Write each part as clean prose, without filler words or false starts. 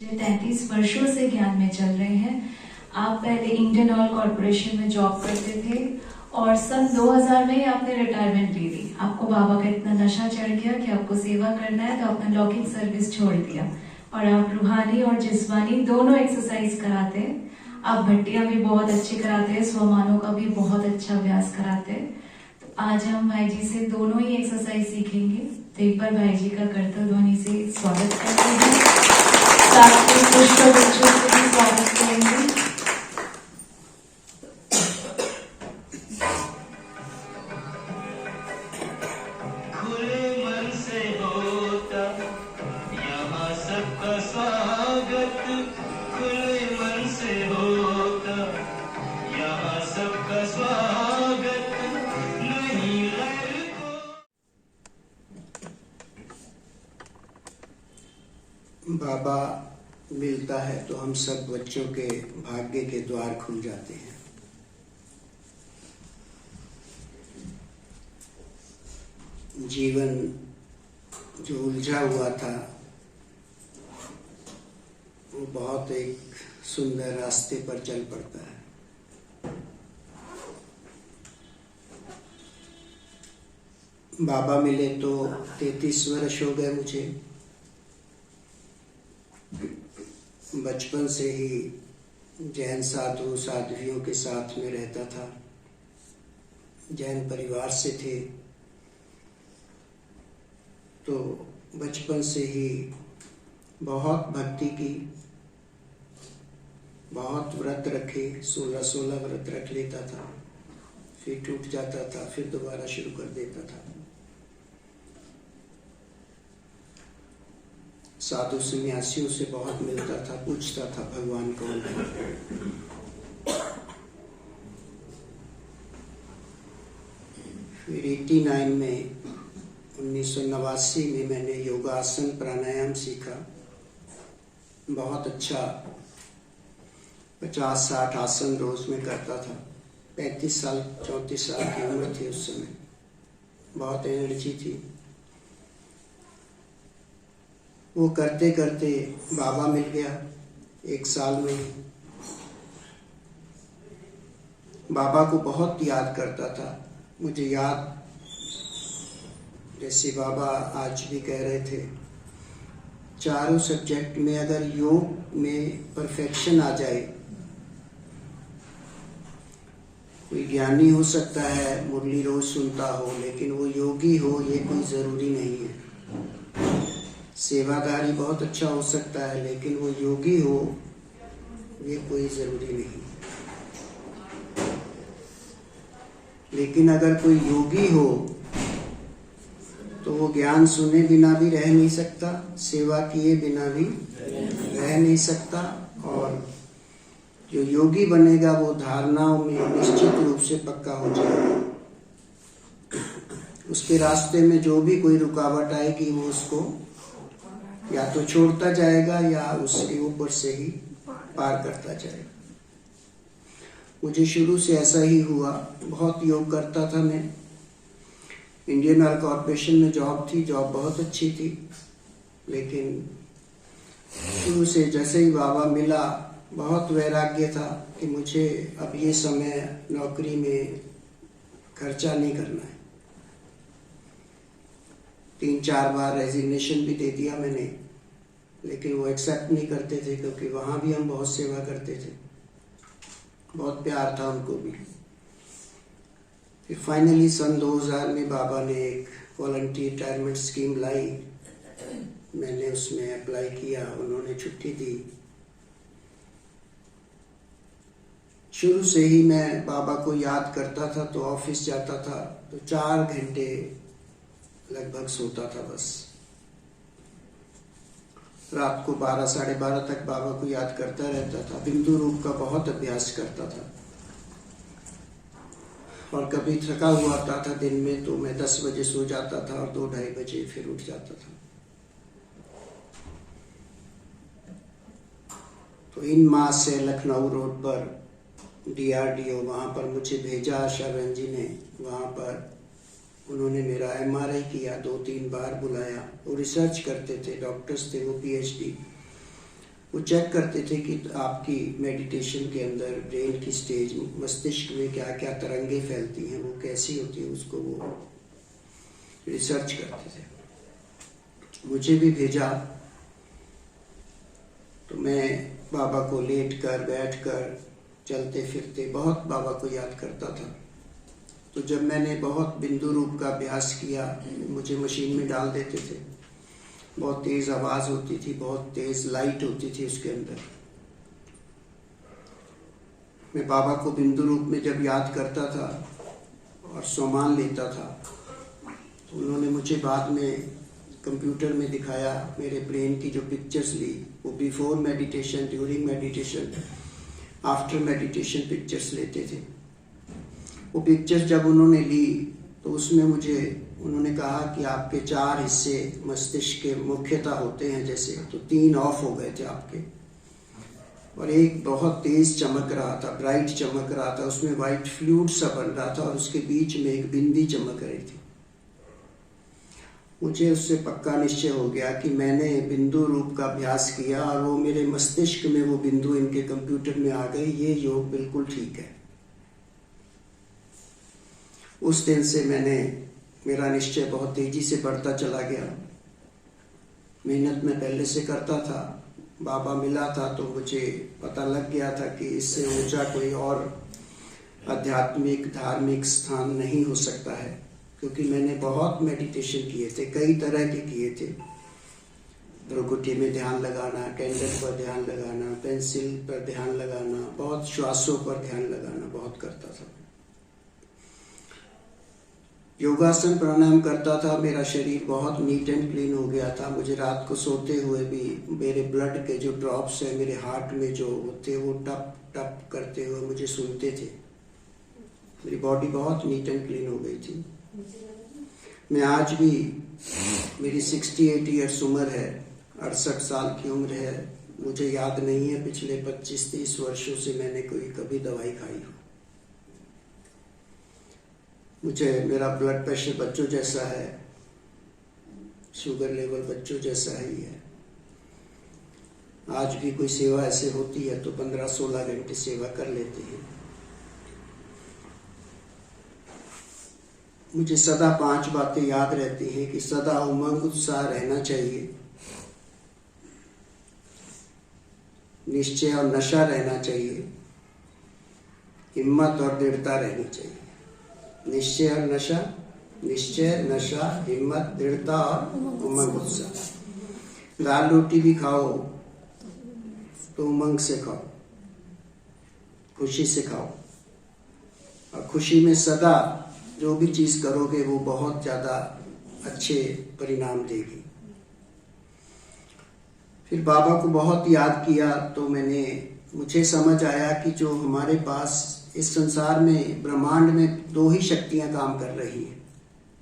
33 वर्षों से ज्ञान में चल रहे हैं। आप पहले इंडियन ऑयल कॉर्पोरेशन में जॉब करते थे और सन 2000 में ही आपने रिटायरमेंट ली थी। आपको बाबा का इतना नशा चढ़ गया कि आपको सेवा करना है, तो आपने लॉकिंग सर्विस छोड़ दिया और आप रूहानी और जिस्मानी दोनों एक्सरसाइज कराते हैं। आप भट्टियां भी बहुत अच्छी कराते हैं, स्वमानों का भी बहुत अच्छा अभ्यास कराते हैं। तो आज हम भाई जी से दोनों ही एक्सरसाइज सीखेंगे। तो एक बार भाई जी का करतल ध्वनि से स्वागत करते हैं, साथ में पुष्प बच्चों से भी स्वागत करेंगे। खुले मन से होता यहाँ सबका स्वागत, खुले मन से होता यहाँ सबका स्वागत, नहीं गैर को। बाबा मिलता है तो हम सब बच्चों के भाग्य के द्वार खुल जाते हैं। जीवन जो उलझा हुआ था वो बहुत एक सुंदर रास्ते पर चल पड़ता है। बाबा मिले तो 33 वर्ष हो गए मुझे। बचपन से ही जैन साधु साध्वियों के साथ में रहता था, जैन परिवार से थे, तो बचपन से ही बहुत भक्ति की, बहुत व्रत रखे, 16 व्रत रख लेता था, फिर टूट जाता था, फिर दोबारा शुरू कर देता था। साधु सन्यासियों से बहुत मिलता था, पूछता था भगवान कौन है। फिर 89 में 1989 में मैंने योगासन प्राणायाम सीखा। बहुत अच्छा 50-60 आसन रोज में करता था। 34 साल की उम्र थी उस समय, बहुत एनर्जी थी। वो करते करते बाबा मिल गया 1 साल में। बाबा को बहुत याद करता था। मुझे याद, जैसे बाबा आज भी कह रहे थे, चारों सब्जेक्ट में अगर योग में परफेक्शन आ जाए, कोई ज्ञानी हो सकता है, मुरली रोज सुनता हो, लेकिन वो योगी हो ये कोई जरूरी नहीं है। सेवादारी बहुत अच्छा हो सकता है, लेकिन वो योगी हो ये कोई जरूरी नहीं। लेकिन अगर कोई योगी हो तो वो ज्ञान सुने बिना भी रह नहीं सकता, सेवा किए बिना भी रह नहीं सकता, और जो योगी बनेगा वो धारणाओं में निश्चित रूप से पक्का हो जाएगा। उसके रास्ते में जो भी कोई रुकावट आएगी वो उसको या तो छोड़ता जाएगा या उसके ऊपर से ही पार करता जाएगा। मुझे शुरू से ऐसा ही हुआ। बहुत योग करता था मैं। इंडियन ऑयल कॉर्पोरेशन में जॉब थी, जॉब बहुत अच्छी थी, लेकिन शुरू से जैसे ही बाबा मिला बहुत वैराग्य था कि मुझे अब ये समय नौकरी में खर्चा नहीं करना है। 3-4 बार रेजिग्नेशन भी दे दिया मैंने, लेकिन वो एक्सेप्ट नहीं करते थे, क्योंकि वहाँ भी हम बहुत सेवा करते थे, बहुत प्यार था उनको भी। फिर फाइनली सन 2000 में बाबा ने एक वॉलंटियर रिटायरमेंट स्कीम लाई। मैंने उसमें अप्लाई किया, उन्होंने छुट्टी दी। शुरू से ही मैं बाबा को याद करता था, तो ऑफिस जाता था तो 4 घंटे लगभग सोता था बस। रात को 12 साढ़े 12 तक बाबा को याद करता रहता था। बिंदु रूप का बहुत अभ्यास करता था, और कभी थका हुआ आता था दिन में तो मैं 10 बजे सो जाता था और 2-2:30 बजे फिर उठ जाता था। तो इन मास से लखनऊ रोड पर DRDO, वहाँ पर मुझे भेजा आशा बहन जी ने। वहाँ पर उन्होंने मेरा MRI किया, 2-3 बार बुलाया। वो रिसर्च करते थे, डॉक्टर्स थे वो, PhD। वो चेक करते थे कि आपकी मेडिटेशन के अंदर ब्रेन की स्टेज, मस्तिष्क में क्या क्या तरंगे फैलती हैं, वो कैसी होती है, उसको वो रिसर्च करते थे। मुझे भी भेजा, तो मैं बाबा को लेट कर बैठ कर चलते फिरते बहुत बाबा को याद करता था। तो जब मैंने बहुत बिंदु रूप का अभ्यास किया, मुझे मशीन में डाल देते थे, बहुत तेज आवाज होती थी, बहुत तेज लाइट होती थी उसके अंदर। मैं बाबा को बिंदु रूप में जब याद करता था और सोमान लेता था, तो उन्होंने मुझे बाद में कंप्यूटर में दिखाया, मेरे ब्रेन की जो पिक्चर्स ली, वो before meditation, during meditation, after meditation pictures लेते थे। वो पिक्चर्स जब उन्होंने ली तो उसमें मुझे उन्होंने कहा कि आपके 4 हिस्से मस्तिष्क के मुख्यतः होते हैं, जैसे तो 3 ऑफ हो गए थे आपके, और एक बहुत तेज चमक रहा था, ब्राइट चमक रहा था, उसमें वाइट फ्लूइड सा बन रहा था और उसके बीच में एक बिंदी चमक रही थी। मुझे उससे पक्का निश्चय हो गया कि मैंने बिंदु रूप का अभ्यास किया और वो मेरे मस्तिष्क में वो बिंदु इनके कंप्यूटर में आ गई। ये योग बिल्कुल ठीक है। उस दिन से मेरा निश्चय बहुत तेजी से बढ़ता चला गया। मेहनत मैं पहले से करता था, बाबा मिला था तो मुझे पता लग गया था कि इससे ऊंचा कोई और आध्यात्मिक धार्मिक स्थान नहीं हो सकता है, क्योंकि मैंने बहुत मेडिटेशन किए थे, कई तरह के किए थे। भ्रुकुटी में ध्यान लगाना, कैंडल पर ध्यान लगाना, पेंसिल पर ध्यान लगाना, बहुत श्वासों पर ध्यान लगाना बहुत करता था। योगासन प्राणायाम करता था, मेरा शरीर बहुत नीट एंड क्लीन हो गया था। मुझे रात को सोते हुए भी मेरे ब्लड के जो ड्रॉप्स हैं मेरे हार्ट में जो होते, वो टप टप करते हुए मुझे सुनते थे। मेरी बॉडी बहुत नीट एंड क्लीन हो गई थी। मैं आज भी, मेरी 68 ईयर्स उम्र है, 68 साल की उम्र है, मुझे याद नहीं है पिछले 25-30 वर्षों से मैंने कभी दवाई खाई हो। मुझे मेरा ब्लड प्रेशर बच्चों जैसा है, शुगर लेवल बच्चों जैसा ही है। आज भी कोई सेवा ऐसे होती है तो 15-16 घंटे सेवा कर लेते हैं। मुझे सदा 5 बातें याद रहती हैं कि सदा उमंग उत्साह रहना चाहिए, निश्चय और नशा रहना चाहिए, हिम्मत और दृढ़ता रहनी चाहिए। निश्चय और नशा, निश्चय, नशा, हिम्मत, दृढ़ता और उमंग उत्साह। दाल रोटी भी खाओ तो उमंग से खाओ, खुशी से खाओ, और खुशी में सदा जो भी चीज करोगे वो बहुत ज्यादा अच्छे परिणाम देगी। फिर बाबा को बहुत याद किया तो मुझे समझ आया कि जो हमारे पास इस संसार में, ब्रह्मांड में 2 ही शक्तियां काम कर रही हैं,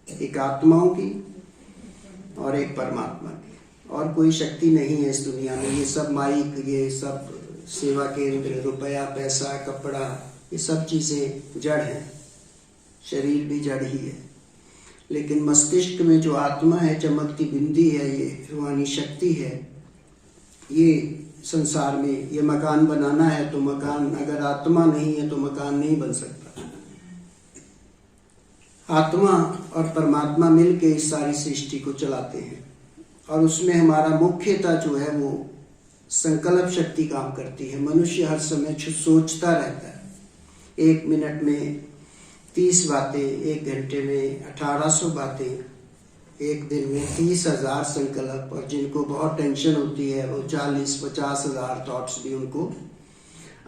एक आत्माओं की और एक परमात्मा की। और कोई शक्ति नहीं है इस दुनिया में। ये सब माइक, ये सब सेवा केंद्र, रुपया, पैसा, कपड़ा, ये सब चीजें जड़ हैं, शरीर भी जड़ ही है। लेकिन मस्तिष्क में जो आत्मा है, चमकती बिंदी है, ये रूहानी शक्ति है, ये संसार में ये मकान बनाना है तो मकान, अगर आत्मा नहीं है तो मकान नहीं बन सकता। आत्मा और परमात्मा मिलके इस सारी सृष्टि को चलाते हैं, और उसमें हमारा मुख्यतः जो है वो संकल्प शक्ति काम करती है। मनुष्य हर समय सोचता रहता है। 1 मिनट में 30 बातें, 1 घंटे में 1800 बातें, 1 दिन में 30,000 संकल्प, और जिनको बहुत टेंशन होती है वो 40-50 हज़ार थॉट्स भी उनको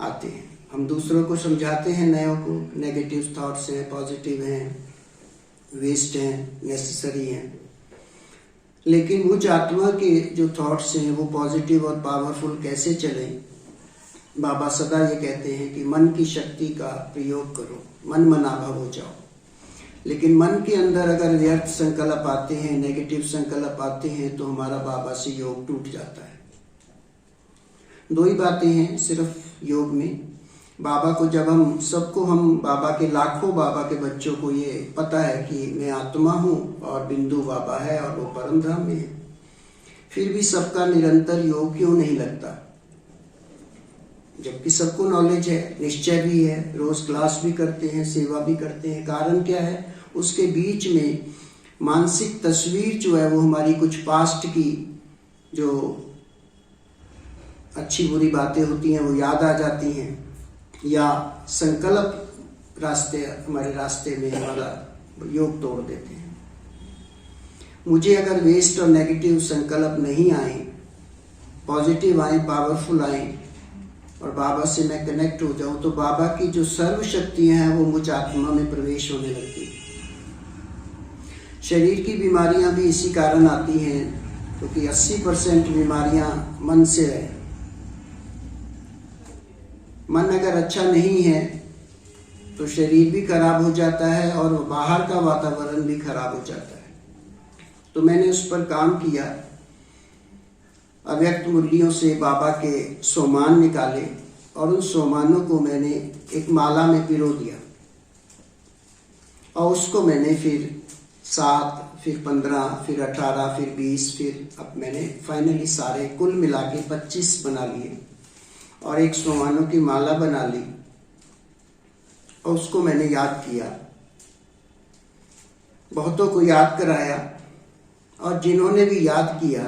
आते हैं। हम दूसरों को समझाते हैं, नयों को, नेगेटिव थॉट्स हैं, पॉजिटिव हैं, वेस्ट हैं, नेसेसरी हैं, लेकिन मुझ आत्मा के जो थॉट्स हैं वो पॉजिटिव और पावरफुल कैसे चलें? बाबा सदा ये कहते हैं कि मन की शक्ति का प्रयोग करो, मन मनाभव हो जाओ। लेकिन मन के अंदर अगर व्यर्थ संकल्प आते हैं, नेगेटिव संकल्प आते हैं, तो हमारा बाबा से योग टूट जाता है। 2 ही बातें हैं सिर्फ योग में। बाबा को जब हम बाबा के, लाखों बाबा के बच्चों को ये पता है कि मैं आत्मा हूँ और बिंदु बाबा है और वो परम धाम में है, फिर भी सबका निरंतर योग क्यों नहीं लगता? जबकि सबको नॉलेज है, निश्चय भी है, रोज क्लास भी करते हैं, सेवा भी करते हैं। कारण क्या है? उसके बीच में मानसिक तस्वीर जो है वो हमारी कुछ पास्ट की जो अच्छी बुरी बातें होती हैं वो याद आ जाती हैं, या संकल्प हमारे रास्ते में हमारा योग तोड़ देते हैं। मुझे अगर वेस्ट और नेगेटिव संकल्प नहीं आए, पॉजिटिव आए, पावरफुल आए और बाबा से मैं कनेक्ट हो जाऊं, तो बाबा की जो सर्व शक्तियां हैं वो मुझ आत्मा में प्रवेश होने लगती है। शरीर की बीमारियां भी इसी कारण आती हैं क्योंकि 80% बीमारियां मन से है। मन अगर अच्छा नहीं है तो शरीर भी खराब हो जाता है और बाहर का वातावरण भी खराब हो जाता है। तो मैंने उस पर काम किया। अव्यक्त मुरलियों से बाबा के सोमान निकाले और उन सोमानों को मैंने एक माला में पिरो दिया और उसको मैंने फिर 7, फिर 15, फिर 18, फिर 20, फिर अब मैंने फाइनली सारे कुल मिला के 25 बना लिए और एक सोमानों की माला बना ली और उसको मैंने याद किया, बहुतों को याद कराया। और जिन्होंने भी याद किया,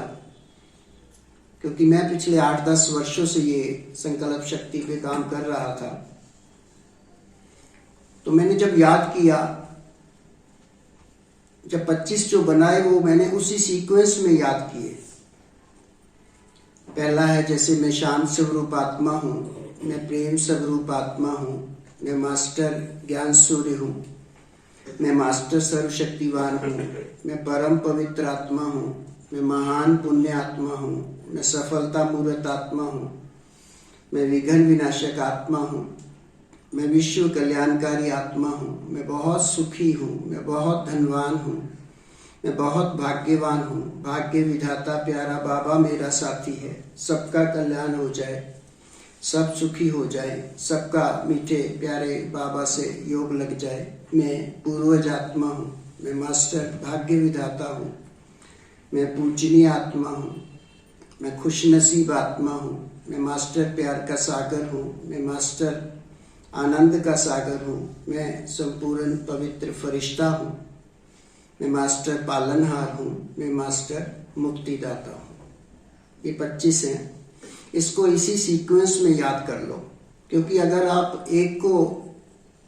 क्योंकि मैं पिछले 8-10 वर्षों से ये संकल्प शक्ति पे काम कर रहा था, तो मैंने जब याद किया, जब 25 जो बनाए वो मैंने उसी सीक्वेंस में याद किए। पहला है जैसे मैं शांत स्वरूप आत्मा हूँ, मैं प्रेम स्वरूप आत्मा हूँ, मैं मास्टर ज्ञान सूर्य हूँ, मैं मास्टर सर्वशक्तिवान हूँ, मैं परम पवित्र आत्मा हूँ, मैं महान पुण्य आत्मा हूँ, मैं सफलता मूर्त आत्मा हूँ, मैं विघ्न विनाशक आत्मा हूँ, मैं विश्व कल्याणकारी आत्मा हूँ, मैं बहुत सुखी हूँ, मैं बहुत धनवान हूँ, मैं बहुत भाग्यवान हूँ, भाग्य विधाता प्यारा बाबा मेरा साथी है, सबका कल्याण हो जाए, सब सुखी हो जाए, सबका मीठे प्यारे बाबा से योग लग जाए। मैं पूर्वज आत्मा हूँ, मैं मास्टर भाग्य विधाता हूँ, मैं पूजनीय आत्मा हूँ, मैं खुशनसीब आत्मा हूँ, मैं मास्टर प्यार का सागर हूँ, मैं मास्टर आनंद का सागर हूँ, मैं संपूर्ण पवित्र फरिश्ता हूँ, मैं मास्टर पालनहार हूँ, मैं मास्टर मुक्तिदाता हूँ। ये 25 हैं। इसको इसी सीक्वेंस में याद कर लो, क्योंकि अगर आप एक को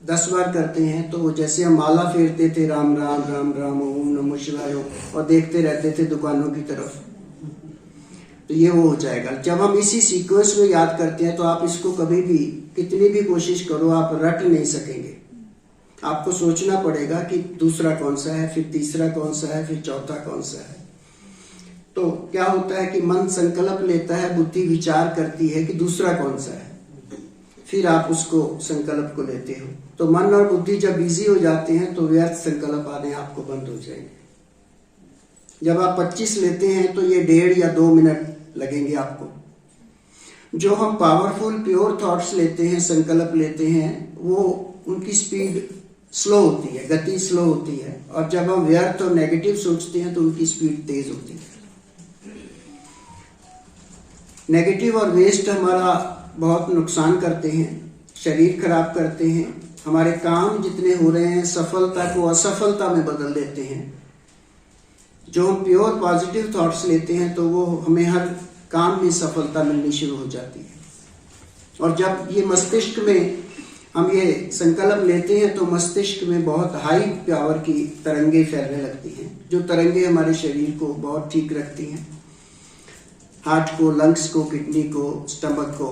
10 बार करते हैं तो जैसे हम माला फेरते थे राम राम राम राम ओम नमो शिवाय और देखते रहते थे दुकानों की तरफ, तो ये वो हो जाएगा। जब हम इसी सीक्वेंस में याद करते हैं तो आप इसको कभी भी कितनी भी कोशिश करो आप रट नहीं सकेंगे। आपको सोचना पड़ेगा कि दूसरा कौन सा है, फिर तीसरा कौन सा है, फिर चौथा कौन सा है। तो क्या होता है कि मन संकल्प लेता है, बुद्धि विचार करती है कि दूसरा कौन सा है, फिर आप उसको संकल्प को लेते हो। तो मन और बुद्धि जब बिजी हो जाते हैं तो व्यर्थ संकल्प आने आपको बंद हो जाएंगे। जब आप 25 लेते हैं तो ये 1.5 या 2 मिनट लगेंगे आपको। जो हम पावरफुल प्योर थॉट्स लेते हैं, संकल्प लेते हैं, वो उनकी स्पीड स्लो होती है, गति स्लो होती है, और जब हम व्यर्थ और नेगेटिव सोचते हैं तो उनकी स्पीड तेज होती है। नेगेटिव और वेस्ट हमारा बहुत नुकसान करते हैं, शरीर खराब करते हैं, हमारे काम जितने हो रहे हैं सफलता को असफलता में बदल देते हैं। जो हम प्योर पॉजिटिव थॉट्स लेते हैं तो वो हमें हर काम में सफलता मिलनी शुरू हो जाती है। और जब ये मस्तिष्क में हम ये संकल्प लेते हैं तो मस्तिष्क में बहुत हाई पावर की तरंगे फैलने लगती हैं, जो तरंगे हमारे शरीर को बहुत ठीक रखती हैं, हार्ट को, लंग्स को, किडनी को, स्टमक को,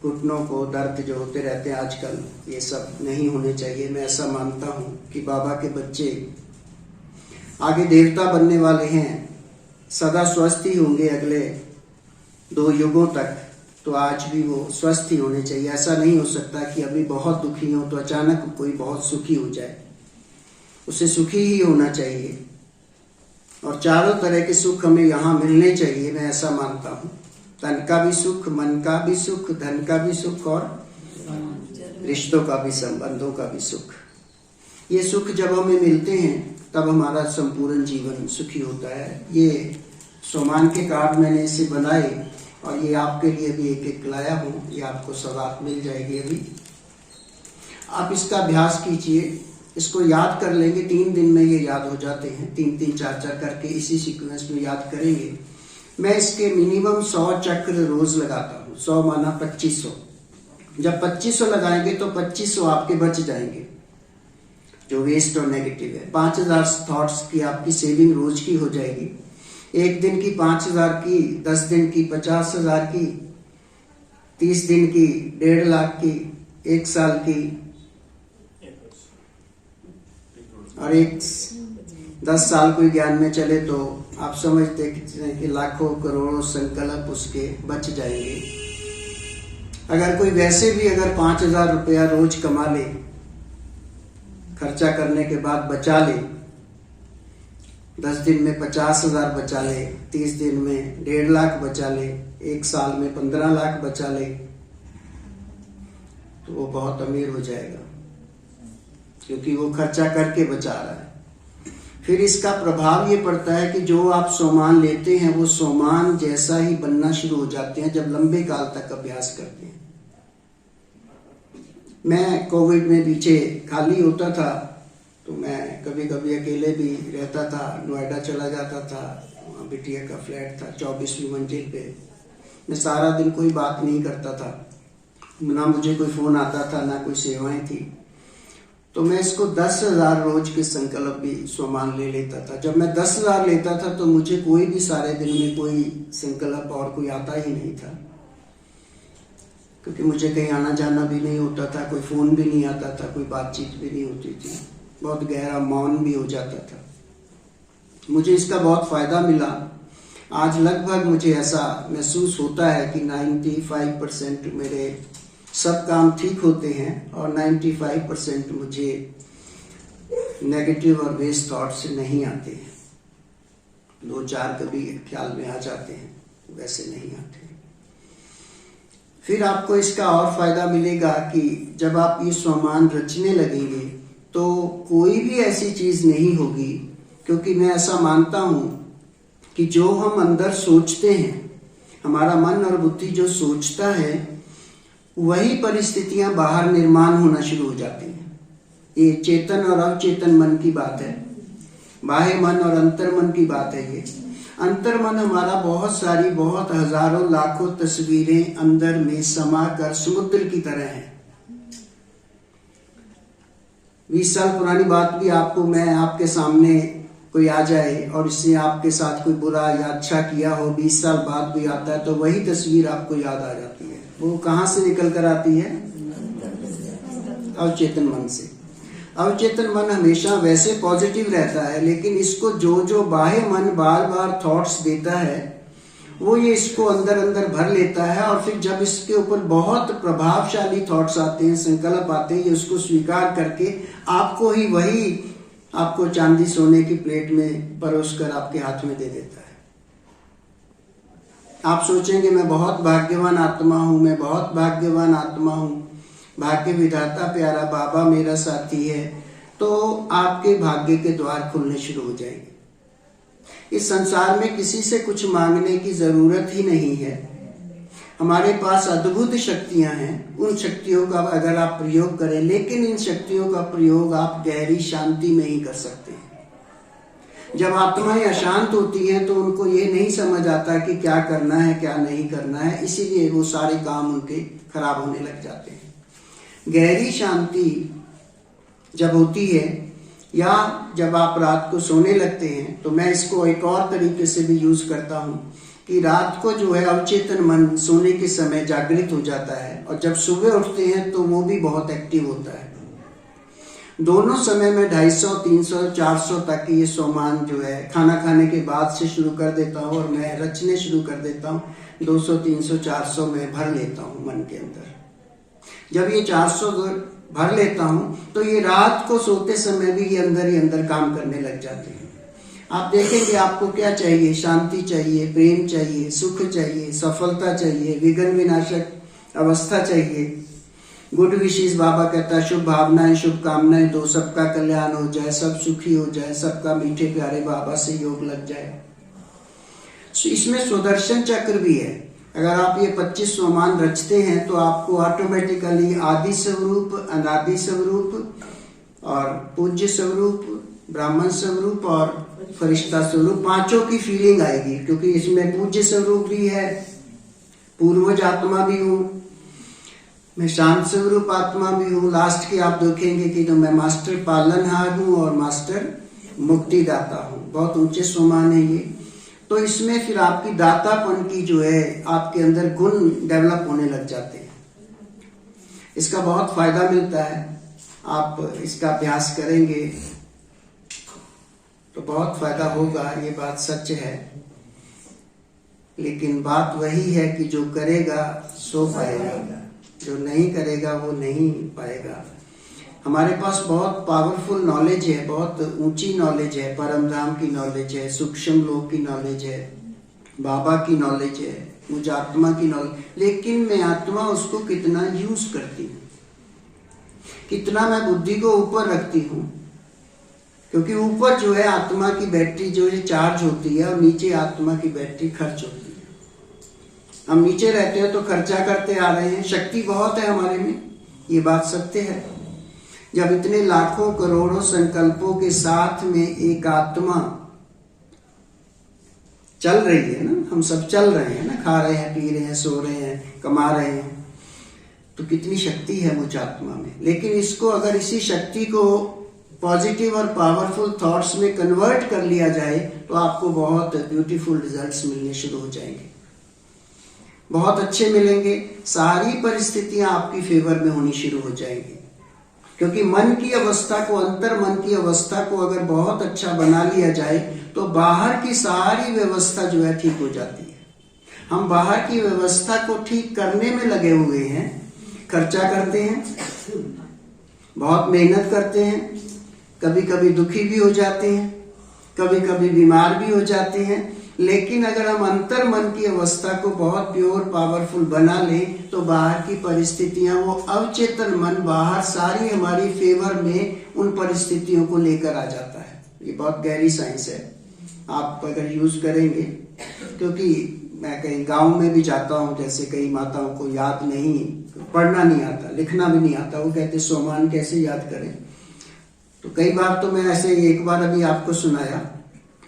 घुटनों को दर्द जो होते रहते हैं आजकल, ये सब नहीं होने चाहिए। मैं ऐसा मानता हूँ कि बाबा के बच्चे आगे देवता बनने वाले हैं, सदा स्वस्थ ही होंगे अगले 2 युगों तक, तो आज भी वो स्वस्थ ही होने चाहिए। ऐसा नहीं हो सकता कि अभी बहुत दुखी हो तो अचानक कोई बहुत सुखी हो जाए, उसे सुखी ही होना चाहिए। और चारों तरह के सुख हमें यहाँ मिलने चाहिए, मैं ऐसा मानता हूँ। तन का भी सुख, मन का भी सुख, धन का भी सुख और रिश्तों का भी, संबंधों का भी सुख। ये सुख जब हमें मिलते हैं तब हमारा संपूर्ण जीवन सुखी होता है। ये सोमान के कार्ड मैंने इसे बनाए और ये आपके लिए भी एक एक लाया हूँ, ये आपको सौगात मिल जाएगी अभी। आप इसका अभ्यास कीजिए, इसको याद कर लेंगे, 3 दिन में ये याद हो जाते हैं। 3-3 4-4 करके इसी सीक्वेंस में याद करेंगे। मैं इसके मिनिमम 100 चक्र रोज लगाता हूँ। 100 माना 2500। जब 2500 लगाएंगे तो 2500 आपके बच जाएंगे जो वेस्ट और नेगेटिव है। 5000 थॉट्स की आपकी सेविंग रोज की हो जाएगी। 1 दिन की 5000 की, 10 दिन की 50,000 की, 30 दिन की 1.5 लाख की, 1 साल की, और 10 साल कोई ज्ञान में चले तो आप समझते हैं कि लाखों करोड़ों संकल्प उसके बच जाएंगे। अगर कोई वैसे भी अगर 5,000 रुपया रोज कमा ले, खर्चा करने के बाद बचा ले, 10 दिन में 50,000 बचा ले, 30 दिन में 1.5 लाख बचा ले, 1 साल में 15 लाख बचा ले, तो वो बहुत अमीर हो जाएगा, क्योंकि वो खर्चा करके बचा रहा है। फिर इसका प्रभाव ये पड़ता है कि जो आप सोमान लेते हैं वो सोमान जैसा ही बनना शुरू हो जाते हैं जब लंबे काल तक अभ्यास करते हैं। मैं कोविड में पीछे खाली होता था तो मैं कभी कभी अकेले भी रहता था, नोएडा चला जाता था, वहाँ बिटिया का फ्लैट था 24वीं मंजिल पे। मैं सारा दिन कोई बात नहीं करता था, ना मुझे कोई फोन आता था, ना कोई सेवाएं थी। तो मैं इसको 10,000 रोज के संकल्प भी सोमान ले लेता था। जब मैं 10,000 लेता था तो मुझे कोई भी सारे दिन में कोई संकल्प और कोई आता ही नहीं था, क्योंकि मुझे कहीं आना जाना भी नहीं होता था, कोई फोन भी नहीं आता था, कोई बातचीत भी नहीं होती थी, बहुत गहरा मौन भी हो जाता था। मुझे इसका बहुत फायदा मिला। आज लगभग मुझे ऐसा महसूस होता है कि 95% मेरे सब काम ठीक होते हैं और 95% मुझे नेगेटिव और वेस्ट थॉट्स नहीं आते हैं। 2-4 कभी ख्याल में आ जाते हैं, वैसे नहीं आते। फिर आपको इसका और फायदा मिलेगा कि जब आप ये सोमान रचने लगेंगे तो कोई भी ऐसी चीज नहीं होगी, क्योंकि मैं ऐसा मानता हूं कि जो हम अंदर सोचते हैं, हमारा मन और बुद्धि जो सोचता है वही परिस्थितियां बाहर निर्माण होना शुरू हो जाती हैं। ये चेतन और अवचेतन मन की बात है, बाह्य मन और अंतर मन की बात है। ये अंतर मन हमारा बहुत हजारों लाखों तस्वीरें अंदर में समा कर समुद्र की तरह है। 20 साल पुरानी बात भी आपको मैं आपके सामने कोई आ जाए और इससे आपके साथ कोई बुरा या अच्छा किया हो, 20 साल बाद भी आता है तो वही तस्वीर आपको याद आ जाती है। वो कहां से निकल कर आती है? अवचेतन मन से। अवचेतन मन हमेशा वैसे पॉजिटिव रहता है, लेकिन इसको जो बाह्य मन बार बार थॉट्स देता है वो ये इसको अंदर अंदर भर लेता है, और फिर जब इसके ऊपर बहुत प्रभावशाली थॉट्स आते हैं, संकल्प आते हैं, ये उसको स्वीकार करके आपको ही वही आपको चांदी सोने की प्लेट में परोस कर आपके हाथ में दे देता है। आप सोचेंगे मैं बहुत भाग्यवान आत्मा हूं, मैं बहुत भाग्यवान आत्मा हूं, भाग्य विधाता प्यारा बाबा मेरा साथी है, तो आपके भाग्य के द्वार खुलने शुरू हो जाएंगे। इस संसार में किसी से कुछ मांगने की जरूरत ही नहीं है। हमारे पास अद्भुत शक्तियां हैं, उन शक्तियों का अगर आप प्रयोग करें, लेकिन इन शक्तियों का प्रयोग आप गहरी शांति में ही कर सकते हैं। जब आत्माएं अशांत होती हैं तो उनको ये नहीं समझ आता कि क्या करना है क्या नहीं करना है, इसीलिए वो सारे काम उनके खराब होने लग जाते हैं। गहरी शांति जब होती है या जब आप रात को सोने लगते हैं, तो मैं इसको एक और तरीके से भी यूज करता हूं कि रात को जो है अवचेतन मन सोने के समय जागृत हो जाता है, और जब सुबह उठते हैं तो वो भी बहुत एक्टिव होता है। दोनों समय में 250, 300, 400 तक ये सोमान जो है खाना खाने के बाद से शुरू कर देता हूँ, और मैं रचने शुरू कर देता हूँ। 200, 300, 400 में भर लेता हूँ मन के अंदर। जब ये 400 भर लेता हूँ तो ये रात को सोते समय भी ये अंदर ही अंदर काम करने लग जाते हैं। आप देखेंगे आपको क्या चाहिए? शांति चाहिए, प्रेम चाहिए, सुख चाहिए, सफलता चाहिए, विघ्न विनाशक अवस्था चाहिए। गुड विशेष बाबा कहता है शुभ भावनाएं शुभ कामनाएं दो, सबका कल्याण हो जाए, सब सुखी हो जाए, सबका मीठे प्यारे बाबा से योग लग जाए। इसमें सुदर्शन चक्र भी है। अगर आप ये 25 सोमान रचते हैं तो आपको ऑटोमेटिकली आदि स्वरूप, अनादि स्वरूप और पूज्य स्वरूप, ब्राह्मण स्वरूप और फरिश्ता स्वरूप, पांचों की फीलिंग आएगी। क्योंकि इसमें पूज्य स्वरूप भी है, पूर्वज आत्मा भी हूँ, मैं शांत स्वरूप आत्मा भी हूँ। लास्ट की आप देखेंगे कि तो मैं मास्टर पालनहार हूँ और मास्टर मुक्तिदाता हूँ। बहुत ऊंचे सोमान है ये। तो इसमें फिर आपकी दातापन की जो है आपके अंदर गुण डेवलप होने लग जाते हैं। इसका बहुत फायदा मिलता है। आप इसका अभ्यास करेंगे तो बहुत फायदा होगा, ये बात सच है। लेकिन बात वही है कि जो करेगा सो पाएगा, जो नहीं करेगा वो नहीं पाएगा। हमारे पास बहुत पावरफुल नॉलेज है, बहुत ऊंची नॉलेज है, परम धाम की नॉलेज है, सूक्ष्म लोक की नॉलेज है, बाबा की नॉलेज है, मुझ आत्मा की नॉलेज, लेकिन मैं आत्मा उसको कितना यूज करती हूँ, कितना मैं बुद्धि को ऊपर रखती हूँ। क्योंकि ऊपर जो है आत्मा की बैटरी जो है चार्ज होती है और नीचे आत्मा की बैटरी खर्च होती है। हम नीचे रहते हैं तो खर्चा करते आ रहे हैं, शक्ति बहुत है हमारे में, ये बात सत्य है। जब इतने लाखों करोड़ों संकल्पों के साथ में एक आत्मा चल रही है ना, हम सब चल रहे हैं ना, खा रहे हैं, पी रहे हैं, सो रहे हैं, कमा रहे हैं, तो कितनी शक्ति है मुझ आत्मा में। लेकिन इसको अगर इसी शक्ति को पॉजिटिव और पावरफुल थॉट्स में कन्वर्ट कर लिया जाए तो आपको बहुत ब्यूटीफुल रिजल्ट्स मिलने शुरू हो जाएंगे, बहुत अच्छे मिलेंगे। सारी परिस्थितियां आपकी फेवर में होनी शुरू हो जाएंगी। क्योंकि मन की अवस्था को, अंतर मन की अवस्था को अगर बहुत अच्छा बना लिया जाए तो बाहर की सारी व्यवस्था जो है ठीक हो जाती है। हम बाहर की व्यवस्था को ठीक करने में लगे हुए हैं, खर्चा करते हैं, बहुत मेहनत करते हैं, कभी कभी दुखी भी हो जाते हैं, कभी कभी बीमार भी हो जाते हैं। लेकिन अगर हम अंतर मन की अवस्था को बहुत प्योर पावरफुल बना लें तो बाहर की परिस्थितियां, वो अवचेतन मन बाहर सारी हमारी फेवर में उन परिस्थितियों को लेकर आ जाता है। ये बहुत गहरी साइंस है, आप अगर यूज करेंगे। क्योंकि मैं कहीं गांव में भी जाता हूं, जैसे कई माताओं को याद नहीं, पढ़ना नहीं आता, लिखना भी नहीं आता, वो कहते सोमान कैसे याद करें। तो कई बार तो मैं ऐसे, एक बार अभी आपको सुनाया,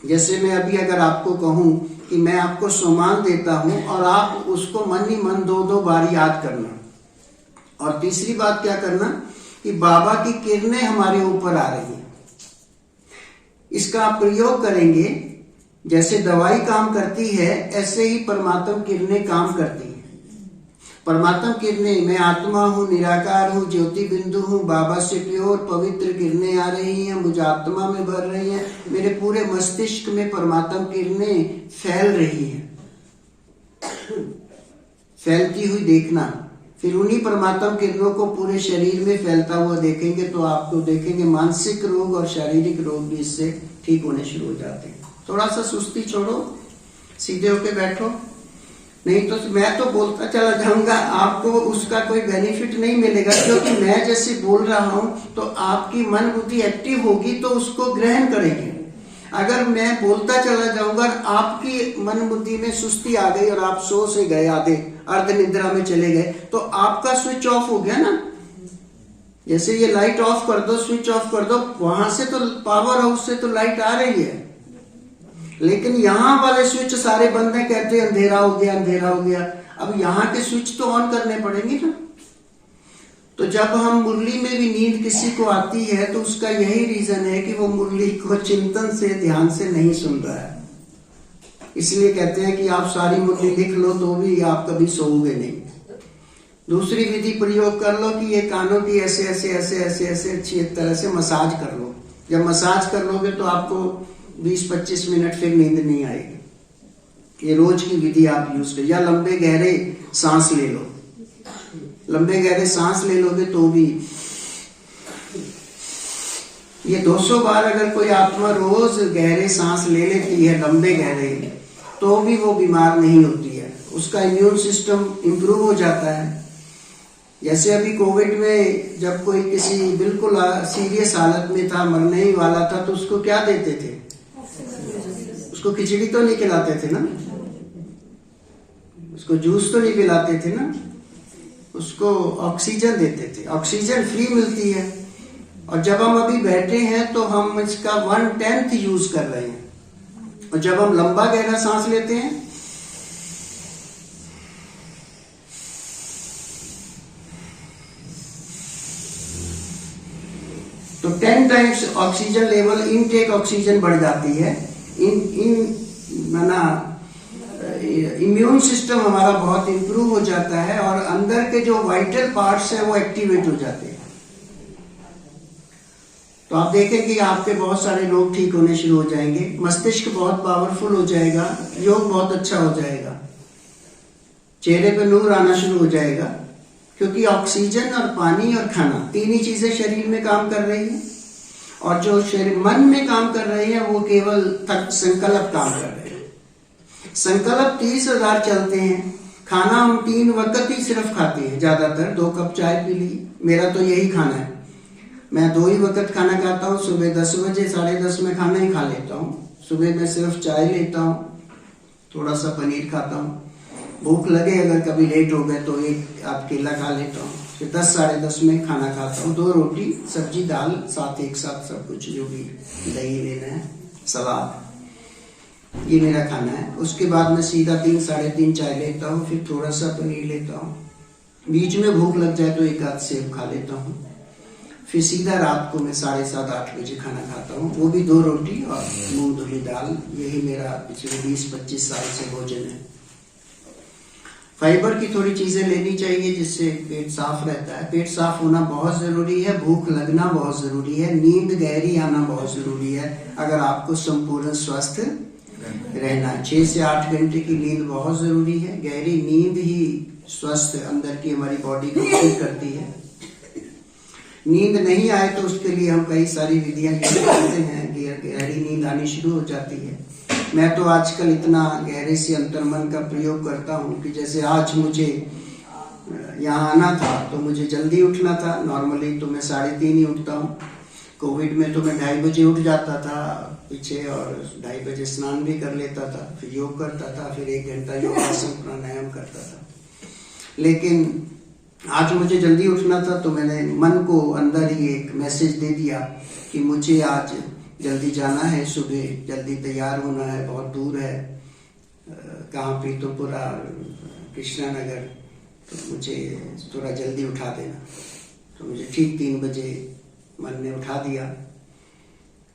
जैसे मैं अभी अगर आपको कहूं कि मैं आपको सोमान देता हूं और आप उसको मन ही मन 2-2 बार याद करना, और तीसरी बात क्या करना कि बाबा की किरणें हमारे ऊपर आ रही हैं, इसका आप प्रयोग करेंगे। जैसे दवाई काम करती है ऐसे ही परमात्म किरणें काम करती हैं। परमात्म किरणें, मैं आत्मा हूँ, निराकार हूँ, ज्योति बिंदु हूँ, बाबा से प्योर पवित्र किरणें आ रही हैं, मुझे आत्मा में भर रही हैं, मेरे पूरे मस्तिष्क में परमात्म किरणें फैल रही हैं। फैलती हुई देखना, फिर उन्हीं परमात्म किरणों को पूरे शरीर में फैलता हुआ देखेंगे तो आपको देखेंगे मानसिक रोग और शारीरिक रोग भी इससे ठीक होने शुरू हो जाते हैं। थोड़ा सा सुस्ती छोड़ो, सीधे होके बैठो, नहीं तो मैं तो बोलता चला जाऊंगा, आपको उसका कोई बेनिफिट नहीं मिलेगा। क्योंकि मैं जैसे बोल रहा हूं तो आपकी मन बुद्धि एक्टिव होगी तो उसको ग्रहण करेगी। अगर मैं बोलता चला जाऊंगा, आपकी मन बुद्धि में सुस्ती आ गई और आप सो से गए, आधे अर्ध निद्रा में चले गए, तो आपका स्विच ऑफ हो गया ना। जैसे ये लाइट ऑफ कर दो, स्विच ऑफ कर दो, वहां से तो पावर हाउस से तो लाइट आ रही है, लेकिन यहाँ वाले स्विच सारे बंद है, कहते हैं अंधेरा हो गया, अंधेरा हो गया। अब यहाँ के स्विच तो ऑन करने पड़ेंगे ना। तो जब हम मुरली में भी नींद किसी को आती है तो उसका यही रीजन है कि वो मुरली को चिंतन से, ध्यान से नहीं सुन रहा है। इसलिए कहते हैं कि आप सारी मुरली लिख लो तो भी आप कभी सोओगे नहीं। दूसरी विधि प्रयोग कर लो कि ये कानों की ऐसे ऐसे ऐसे ऐसे ऐसे अच्छी तरह से मसाज कर लो। जब मसाज कर लोगे तो आपको 20-25 मिनट फिर नींद नहीं आएगी। ये रोज की विधि आप यूज करो। या लंबे गहरे सांस ले लो, लंबे गहरे सांस ले लोगे तो भी ये 200 बार अगर कोई आत्मा रोज गहरे सांस ले लेती है, लंबे गहरे, तो भी वो बीमार नहीं होती है, उसका इम्यून सिस्टम इंप्रूव हो जाता है। जैसे अभी कोविड में जब कोई किसी बिल्कुल सीरियस हालत में था, मरने ही वाला था, तो उसको क्या देते थे? उसको खिचड़ी तो नहीं खिलाते थे ना, उसको जूस तो नहीं पिलाते थे ना, उसको ऑक्सीजन देते थे। ऑक्सीजन फ्री मिलती है, और जब हम अभी बैठे हैं तो हम इसका 1/10 यूज कर रहे हैं। और जब हम लंबा गहरा सांस लेते हैं तो 10 times oxygen level, intake oxygen बढ़ जाती है। इम्यून सिस्टम हमारा बहुत इंप्रूव हो जाता है, और अंदर के जो वाइटल पार्ट्स है वो एक्टिवेट हो जाते हैं। तो आप देखें कि आपके बहुत सारे रोग ठीक होने शुरू हो जाएंगे, मस्तिष्क बहुत पावरफुल हो जाएगा, योग बहुत अच्छा हो जाएगा, चेहरे पे नूर आना शुरू हो जाएगा, क्योंकि ऑक्सीजन और पानी और खाना, तीन ही चीजें शरीर में काम कर रही हैं। और जो शरीर मन में काम कर रही है वो केवल संकल्प काम कर रहे हैं। संकल्प 30,000 चलते हैं। खाना हम 3 वक्त ही सिर्फ खाते हैं, ज्यादातर 2 कप चाय पी ली, मेरा तो यही खाना है। मैं 2 ही वक्त खाना खाता हूँ, सुबह 10 बजे 10:30 में खाना ही खा लेता हूँ। सुबह मैं सिर्फ चाय लेता हूँ, थोड़ा सा पनीर खाता हूँ, भूख लगे अगर कभी लेट हो गए तो एक आध केला खा लेता हूँ, फिर 10 साढ़े 10 में खाना खाता हूँ। 2 रोटी, सब्जी, दाल, साथ एक साथ सब कुछ, जो भी दही लेना है, सलाद, ये मेरा खाना है। उसके बाद मैं सीधा 3 साढ़े 3 चाय लेता हूँ, फिर थोड़ा सा पनीर लेता हूँ, बीच में भूख लग जाए तो एक आध सेब खा लेता हूँ, फिर सीधा रात को मैं 7:30 8 बजे खाना खाता हूँ, वो भी 2 रोटी और मूंग धुली दाल। यही मेरा पिछले 20-25 साल से भोजन है। फाइबर की थोड़ी चीजें लेनी चाहिए जिससे पेट साफ रहता है। पेट साफ होना बहुत जरूरी है, भूख लगना बहुत जरूरी है, नींद गहरी आना बहुत जरूरी है अगर आपको संपूर्ण स्वस्थ रहना है। 6 से 8 घंटे की नींद बहुत जरूरी है। गहरी नींद ही स्वस्थ अंदर की हमारी बॉडी को फिट करती है। नींद नहीं आए तो उसके लिए हम कई सारी विधियां करते हैं, गहरी नींद आनी शुरू हो जाती है। मैं तो आजकल इतना गहरे से अंतर्मन का प्रयोग करता हूँ कि जैसे आज मुझे यहाँ आना था तो मुझे जल्दी उठना था। नॉर्मली तो मैं 3:30 ही उठता हूँ। कोविड में तो मैं 2:30 बजे उठ जाता था पीछे, और 2:30 बजे स्नान भी कर लेता था, फिर योग करता था, फिर 1 घंटा योगासन प्राणायाम करता था। लेकिन आज मुझे जल्दी उठना था तो मैंने मन को अंदर ही एक मैसेज दे दिया कि मुझे आज जल्दी जाना है, सुबह जल्दी तैयार होना है, बहुत दूर है, कहाँ प्रीतमपुरा, कृष्णा नगर, तो मुझे थोड़ा जल्दी उठा देना। तो मुझे ठीक 3 बजे मन ने उठा दिया,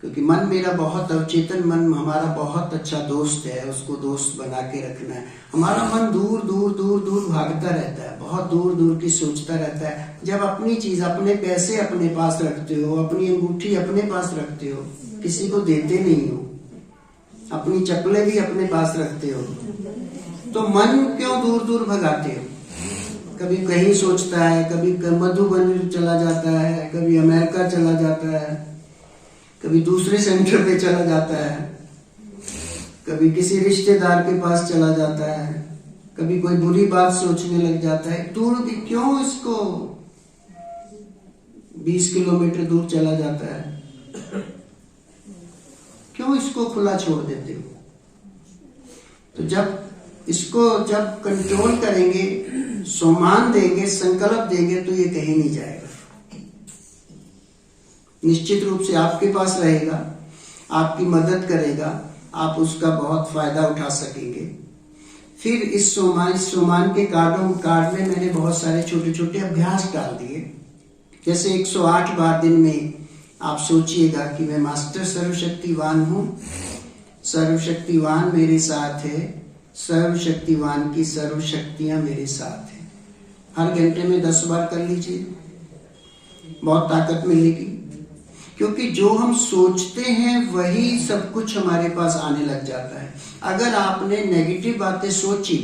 क्योंकि मन मेरा बहुत अवचेतन मन हमारा बहुत अच्छा दोस्त है, उसको दोस्त बना के रखना है। हमारा मन दूर दूर दूर दूर भागता रहता है, बहुत दूर दूर की सोचता रहता है। जब अपनी चीज, अपने पैसे अपने पास रखते हो, अपनी अंगूठी अपने पास रखते हो, किसी को देते नहीं हो, अपनी चप्पलें भी अपने पास रखते हो, तो मन क्यों दूर दूर भगाते हो? कभी कहीं सोचता है, कभी मधुबन चला जाता है, कभी अमेरिका चला जाता है, कभी दूसरे सेंटर पे चला जाता है, कभी किसी रिश्तेदार के पास चला जाता है, कभी कोई बुरी बात सोचने लग जाता है। दूर भी क्यों इसको 20 किलोमीटर दूर चला जाता है, क्यों इसको खुला छोड़ देते हो? तो जब इसको कंट्रोल करेंगे, सम्मान देंगे, संकल्प देंगे, तो ये कहीं नहीं जाएगा। निश्चित रूप से आपके पास रहेगा, आपकी मदद करेगा, आप उसका बहुत फायदा उठा सकेंगे। फिर इस सम्मान के कार्ड में मैंने बहुत सारे छोटे छोटे अभ्यास डाल दिए। जैसे 108 बार दिन में आप सोचिएगा कि मैं मास्टर सर्वशक्तिवान हूँ, सर्वशक्तिवान मेरे साथ है, सर्वशक्तिवान की सर्वशक्तियां मेरे साथ है। हर घंटे में 10 बार कर लीजिए, बहुत ताकत मिलेगी। क्योंकि जो हम सोचते हैं वही सब कुछ हमारे पास आने लग जाता है। अगर आपने नेगेटिव बातें सोची,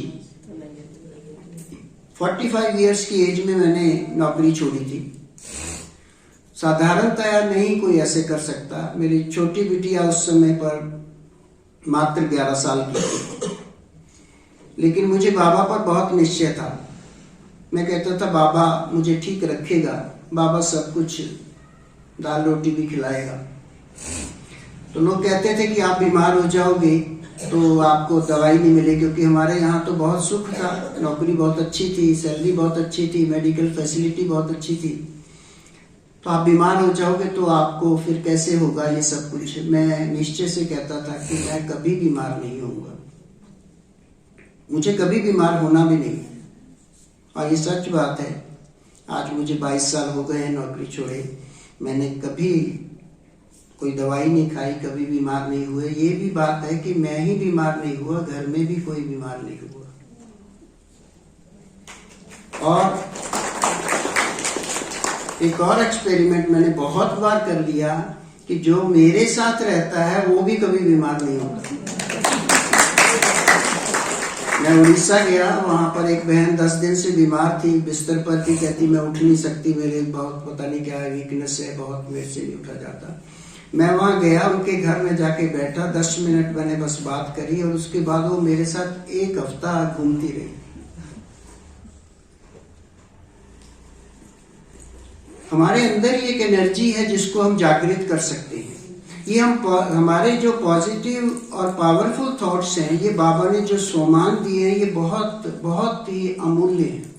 45 इयर्स की एज में मैंने नौकरी छोड़ी थी। साधारणतया नहीं कोई ऐसे कर सकता। मेरी छोटी बिटिया उस समय पर मात्र 11 साल की थी, लेकिन मुझे बाबा पर बहुत निश्चय था। मैं कहता था बाबा मुझे ठीक रखेगा, बाबा सब कुछ, दाल रोटी भी खिलाएगा। तो लोग कहते थे कि आप बीमार हो जाओगे तो आपको दवाई नहीं मिली, क्योंकि हमारे यहाँ तो बहुत सुख था, नौकरी बहुत अच्छी थी, सैलरी बहुत अच्छी थी, मेडिकल फैसिलिटी बहुत अच्छी थी। तो आप बीमार हो जाओगे तो आपको फिर कैसे होगा ये सब कुछ। मैं निश्चय से कहता था कि मैं कभी बीमार नहीं होऊंगा, मुझे कभी बीमार होना भी नहीं है। और ये सच बात है। आज मुझे 22 साल हो गए हैं नौकरी छोड़े, मैंने कभी कोई दवाई नहीं खाई, कभी बीमार नहीं हुए। ये भी बात है कि मैं ही बीमार नहीं हुआ, घर में भी कोई बीमार नहीं हुआ। और एक और एक्सपेरिमेंट मैंने बहुत बार कर लिया कि जो मेरे साथ रहता है वो भी कभी बीमार नहीं होता। मैं उड़ीसा गया, वहां पर एक बहन 10 दिन से बीमार थी, बिस्तर पर थी, कहती मैं उठ नहीं सकती, मेरे बहुत पता नहीं क्या वीकनेस है, बहुत मेरे से नहीं उठा जाता। मैं वहां गया, उनके घर में जाके बैठा, 10 मिनट मैंने बस बात करी और उसके बाद वो मेरे साथ 1 हफ्ता घूमती रही। हमारे अंदर ही एक एनर्जी है जिसको हम जागृत कर सकते हैं। ये हमारे जो पॉजिटिव और पावरफुल थॉट्स हैं, ये बाबा ने जो सोमान दिए हैं, ये बहुत बहुत ही अमूल्य हैं।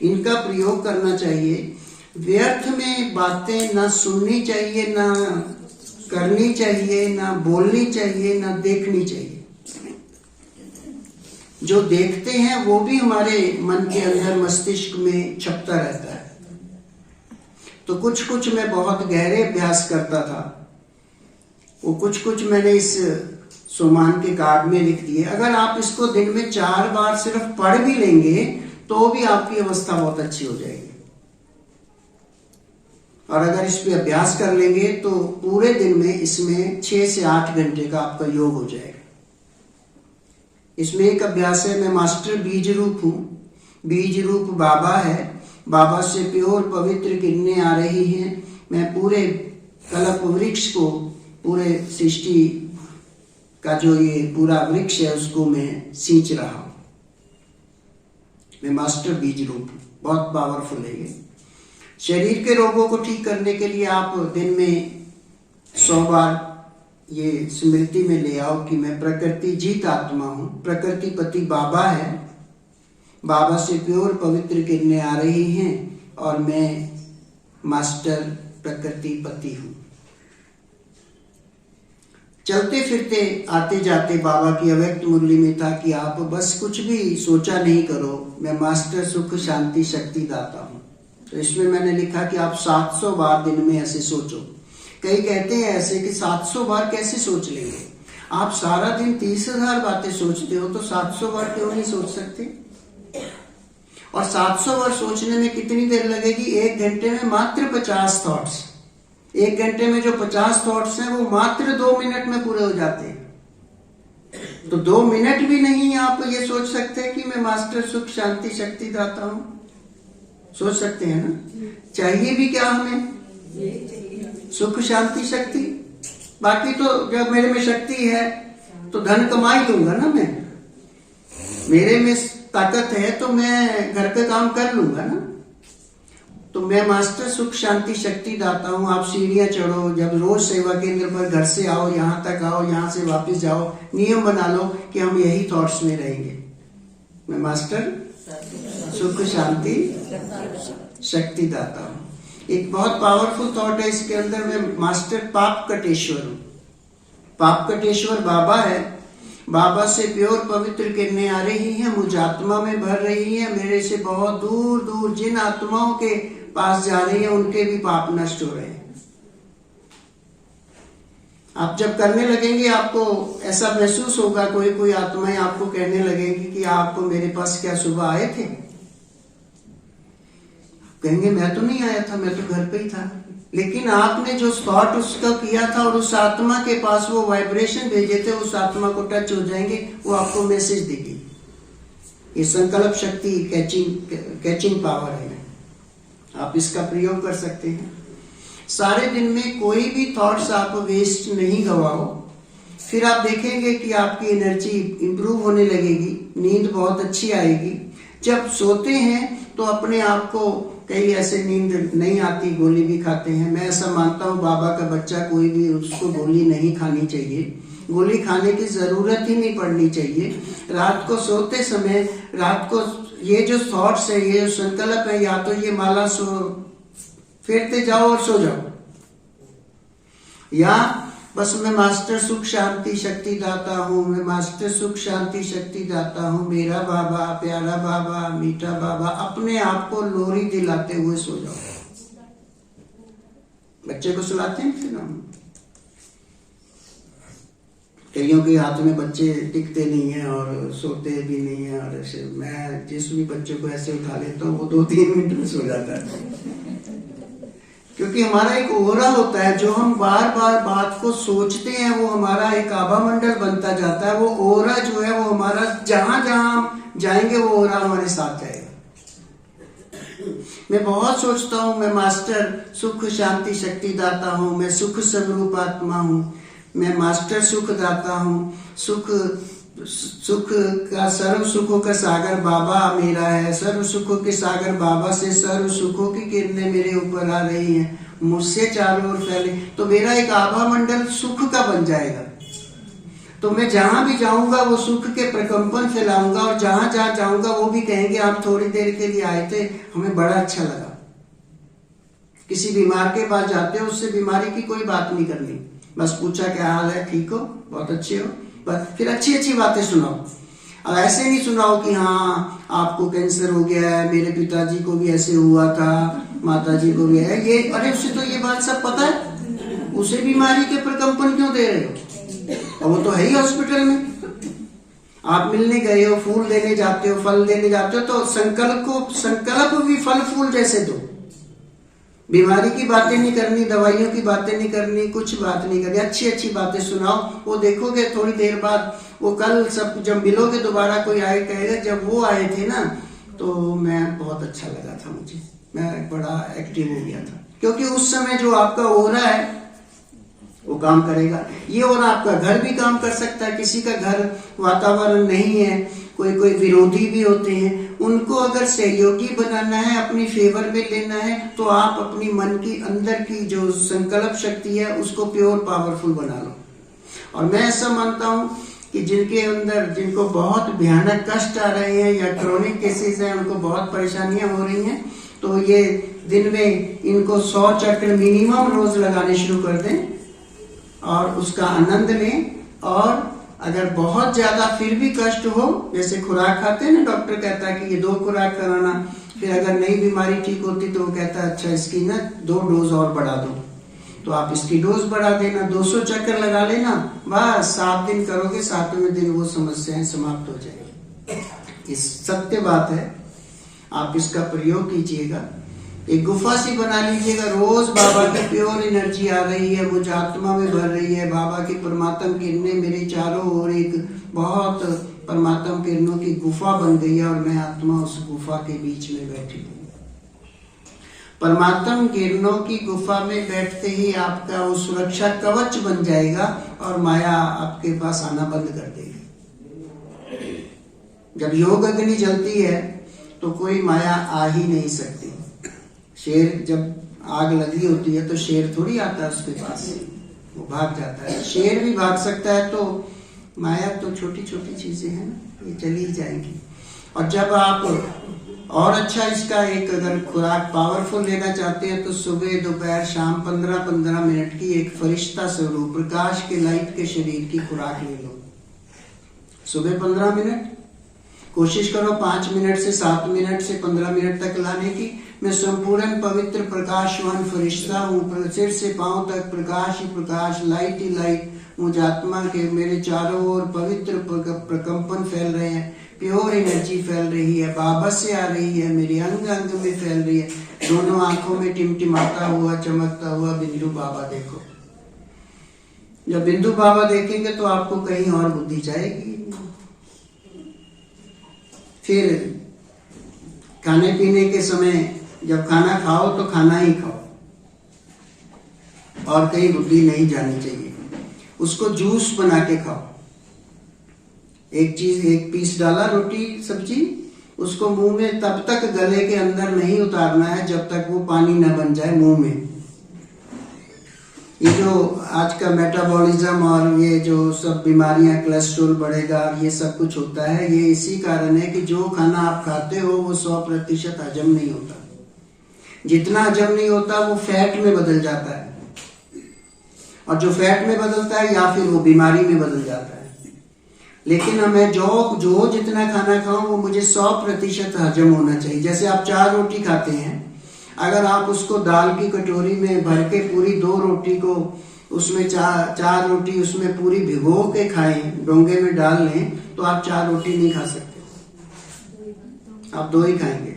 इनका प्रयोग करना चाहिए। व्यर्थ में बातें ना सुननी चाहिए, ना करनी चाहिए, ना बोलनी चाहिए, ना देखनी चाहिए। जो देखते हैं वो भी हमारे मन के अंदर मस्तिष्क में छपता रहता है। तो कुछ कुछ मैं बहुत गहरे अभ्यास करता था, वो कुछ मैंने इस सोमान के कार्ड में लिख दिए। अगर आप इसको दिन में 4 बार सिर्फ पढ़ भी लेंगे तो भी आपकी अवस्था बहुत अच्छी हो जाएगी। और अगर इस पे अभ्यास कर लेंगे तो पूरे दिन में इसमें 6 से 8 घंटे का आपका योग हो जाएगा। इसमें एक अभ्यास है, मैं मास्टर बीज रूप हूं, बीज रूप बाबा है, बाबा से प्योर पवित्र किरणें आ रही हैं। मैं पूरे कल्प वृक्ष को, पूरे सृष्टि का जो ये पूरा वृक्ष है उसको मैं सींच रहा हूं। मैं मास्टर बीज रूप, बहुत पावरफुल है ये। शरीर के रोगों को ठीक करने के लिए आप दिन में 100 बार ये स्मृति में ले आओ कि मैं प्रकृति जीत आत्मा हूं, प्रकृति पति बाबा है, बाबा से प्योर पवित्र किरणें आ रही हैं और मैं मास्टर प्रकृति पति हूं। चलते फिरते आते जाते बाबा की अव्यक्त मुरली में था कि आप बस कुछ भी सोचा नहीं करो, मैं मास्टर सुख शांति शक्ति दाता हूं। तो इसमें मैंने लिखा कि आप 700 बार दिन में ऐसे सोचो। कई कहते हैं ऐसे कि 700 बार कैसे सोच लेंगे, आप सारा दिन 30,000 बातें सोचते हो तो 700 बार क्यों नहीं सोच सकते। और 700 बार सोचने में कितनी देर लगेगी, 1 घंटे में मात्र 50 थॉट्स। 1 घंटे में जो 50 थॉट्स हैं वो मात्र 2 मिनट में पूरे हो जाते हैं। तो 2 मिनट भी नहीं आप ये सोच सकते कि मैं मास्टर सुख शांति शक्ति दाता हूं। सोच सकते हैं ना। चाहिए भी क्या हमें, सुख शांति शक्ति। बाकी तो जब मेरे में शक्ति है तो धन कमा ही लूंगा ना, मैं मेरे में ताकत है तो मैं घर का काम कर लूंगा ना। तो मैं मास्टर सुख शांति शक्ति दाता हूं। आप सीढ़ियां चढ़ो, जब रोज सेवा केंद्र पर घर से आओ, यहां तक आओ, यहां से वापस जाओ, नियम बना लो कि हम यही थॉट्स में रहेंगे, मैं मास्टर सुख शांति शक्ति दाता हूं। एक बहुत पावरफुल थॉट है इसके अंदर, मैं मास्टर पाप कटेश्वर हूं। पाप कटेश्वर बाबा है, बाबा से प्योर पवित्र किरणें आ रही हैं, मुझ आत्मा में भर रही हैं, मेरे से बहुत दूर दूर जिन आत्माओं के पास जा रही है उनके भी पाप नष्ट हो रहे हैं। आप जब करने लगेंगे आपको ऐसा महसूस होगा, कोई कोई आत्माएं आपको कहने लगेंगी कि आप मेरे पास क्या सुबह आए थे। कहेंगे मैं तो नहीं आया था, मैं तो घर पे ही था। लेकिन आपने जो थॉट उसका किया था और उस आत्मा के पास वो वाइब्रेशन भेजे थे, उस आत्मा को टच हो जाएंगे, वो आपको मैसेज देगी। ये संकल्प शक्ति कैचिंग पावर है, आप इसका प्रयोग कर सकते हैं। सारे दिन में कोई भी थॉट्स आप वेस्ट नहीं गवाओ, फिर आप देखेंगे कि आपकी एनर्जी इंप्रूव होने लगेगी, नींद बहुत अच्छी आएगी। जब सोते हैं तो अपने आप को, कई ऐसे नींद नहीं आती, गोली भी खाते हैं। मैं ऐसा मानता हूँ बाबा का बच्चा कोई भी, उसको गोली नहीं खानी चाहिए। गोली खाने की जरूरत ही नहीं पड़नी चाहिए। रात को सोते समय, रात को ये जो थॉट्स है, ये जो संकल्प है, या तो ये माला फेरते जाओ और सो जाओ, या बस मैं मास्टर सुख शांति शक्ति दाता हूँ, मैं मास्टर सुख शांति शक्ति दाता हूँ, मेरा बाबा, प्यारा बाबा, मीठा बाबा, अपने आप को लोरी दिलाते हुए सो जाओ। बच्चे को सुलाते हैं फिर हम, कईयों के हाथ में बच्चे टिकते नहीं है और सोते भी नहीं है, और ऐसे मैं जिस भी बच्चे को ऐसे उठा लेता हूँ वो 2-3 मिनट में सो जाता है। क्योंकि हमारा एक ओरा होता है, जो हम बार बार बात को सोचते हैं वो हमारा एक आभा मंडल बनता जाता है। वो ओरा जो है वो हमारा, जहां जहां हम जाएंगे वो ओरा हमारे साथ जाएगा। मैं बहुत सोचता हूँ, मैं मास्टर सुख शांति शक्ति दाता हूँ, मैं सुख स्वरूप आत्मा हूँ, मैं मास्टर सुख दाता हूँ, सुख का सर्व सुखों का सागर बाबा मेरा है, सर्व सुखों के सागर बाबा से सर्व सुखों की किरणें मेरे ऊपर आ रही हैं, मुझसे चारों ओर फैले, तो मेरा एक आभा मंडल सुख का बन जाएगा। तो मैं जहां भी जाऊंगा वो सुख के प्रकंपन फैलाऊंगा, और जहां जहां जाऊंगा वो भी कहेंगे आप थोड़ी देर के लिए आए थे, हमें बड़ा अच्छा लगा। किसी बीमार के पास जाते हो, उससे बीमारी की कोई बात नहीं करनी, बस पूछा क्या हाल है, ठीक हो, बहुत अच्छे हो, बस फिर अच्छी अच्छी बातें सुनाओ। अब ऐसे नहीं सुनाओ कि हाँ आपको कैंसर हो गया है, मेरे पिताजी को भी ऐसे हुआ था, माताजी को भी है ये, अरे उसे तो ये बात सब पता है, उसे बीमारी के प्रकंपन क्यों दे रहे हो? और वो तो है ही हॉस्पिटल में। आप मिलने गए हो, फूल देने जाते हो, फल देने जाते हो, तो संकल्प भी फल फूल जैसे दो। बीमारी की बातें नहीं करनी, दवाइयों की बातें नहीं करनी, कुछ बात नहीं करनी, अच्छी अच्छी बातें सुनाओ। वो देखोगे थोड़ी देर बाद, वो कल सब जब मिलोगे दोबारा, कोई आए कहेगा जब वो आए थे ना तो मैं बहुत अच्छा लगा था, मुझे मैं बड़ा एक्टिव हो गया था। क्योंकि उस समय जो आपका ओरा है वो काम करेगा। ये ओरा आपका घर भी काम कर सकता है। किसी का घर वातावरण नहीं है, कोई विरोधी भी होते हैं, उनको अगर सहयोगी बनाना है, अपनी फेवर में लेना है, तो आप अपनी मन की अंदर की जो संकल्प शक्ति है उसको प्योर पावरफुल बना लो। और मैं ऐसा मानता हूं कि जिनके अंदर, जिनको बहुत भयानक कष्ट आ रहे हैं या क्रोनिक केसेस हैं, उनको बहुत परेशानियां हो रही हैं, तो ये दिन में इनको 100 चक्र मिनिमम रोज लगाने शुरू कर दें और उसका आनंद लें। और अगर बहुत ज्यादा फिर भी कष्ट हो, जैसे खुराक खाते हैं ना, डॉक्टर कहता है कि ये 2 खुराक कराना, फिर अगर नई बीमारी ठीक होती तो वो कहता है अच्छा इसकी ना 2 डोज और बढ़ा दो, तो आप इसकी डोज बढ़ा देना, 200 चक्कर लगा लेना, बस 7 दिन करोगे, 7वें दिन वो समस्याएं समाप्त हो जाएगी। इस सत्य बात है, आप इसका प्रयोग कीजिएगा। एक गुफा सी बना लीजिएगा, रोज बाबा की प्योर एनर्जी आ रही है, मुझे आत्मा में भर रही है, बाबा की परमात्म किरणें मेरे चारों ओर, एक बहुत परमात्म किरणों की गुफा बन गई है और मैं आत्मा उस गुफा के बीच में बैठी हूँ। परमात्म किरणों की गुफा में बैठते ही आपका वो सुरक्षा कवच बन जाएगा और माया आपके पास आना बंद कर देगी। जब योग अग्नि जलती है तो कोई माया आ ही नहीं सकती। शेर जब आग लगी होती है तो शेर थोड़ी आता है उसके पास, वो भाग जाता है। शेर भी भाग सकता है, तो माया तो छोटी छोटी चीजें हैं ना, ये चली ही जाएंगी। और जब आप और अच्छा इसका एक अगर खुराक पावरफुल लेना चाहते हैं तो सुबह दोपहर शाम 15-15 मिनट की एक फरिश्ता स्वरूप प्रकाश के लाइट के शरीर की खुराक ले लो। सुबह 15 मिनट, कोशिश करो 5 मिनट से 7 मिनट से 15 मिनट तक लाने की। मैं संपूर्ण पवित्र प्रकाशवान फरिश्ता हूँ, सिर से पांव तक प्रकाश ही प्रकाश, लाइट ही लाइट। मुझ आत्मा के मेरे चारों ओर पवित्र प्रकंपन फैल रहे हैं, प्योर एनर्जी फैल रही है, बाबा से आ रही है, मेरे अंग अंग में फैल रही है। दोनों आंखों में टिमटिमाता हुआ चमकता हुआ बिंदु बाबा देखो। जब बिंदु बाबा देखेंगे तो आपको कहीं और बुद्धि जाएगी। फिर खाने पीने के समय जब खाना खाओ तो खाना ही खाओ और कहीं बुद्धि नहीं जानी चाहिए। उसको जूस बना के खाओ। एक पीस डाला रोटी सब्जी, उसको मुंह में तब तक गले के अंदर नहीं उतारना है जब तक वो पानी न बन जाए मुंह में। ये जो आज का मेटाबॉलिज्म और ये जो सब बीमारियां, कोलेस्ट्रॉल बढ़ेगा, ये सब कुछ होता है, ये इसी कारण है कि जो खाना आप खाते हो वो 100% हजम नहीं होता। जितना हजम नहीं होता वो फैट में बदल जाता है, और जो फैट में बदलता है या फिर वो बीमारी में बदल जाता है। लेकिन हमें जो जितना खाना खाओ वो मुझे 100% हजम होना चाहिए। जैसे आप 4 रोटी खाते हैं, अगर आप उसको दाल की कटोरी में भर के पूरी 2 रोटी को उसमें 4 रोटी उसमें पूरी भिगो के खाएं, डोंगे में डाल लें, तो आप 4 रोटी नहीं खा सकते, आप 2 ही खाएंगे।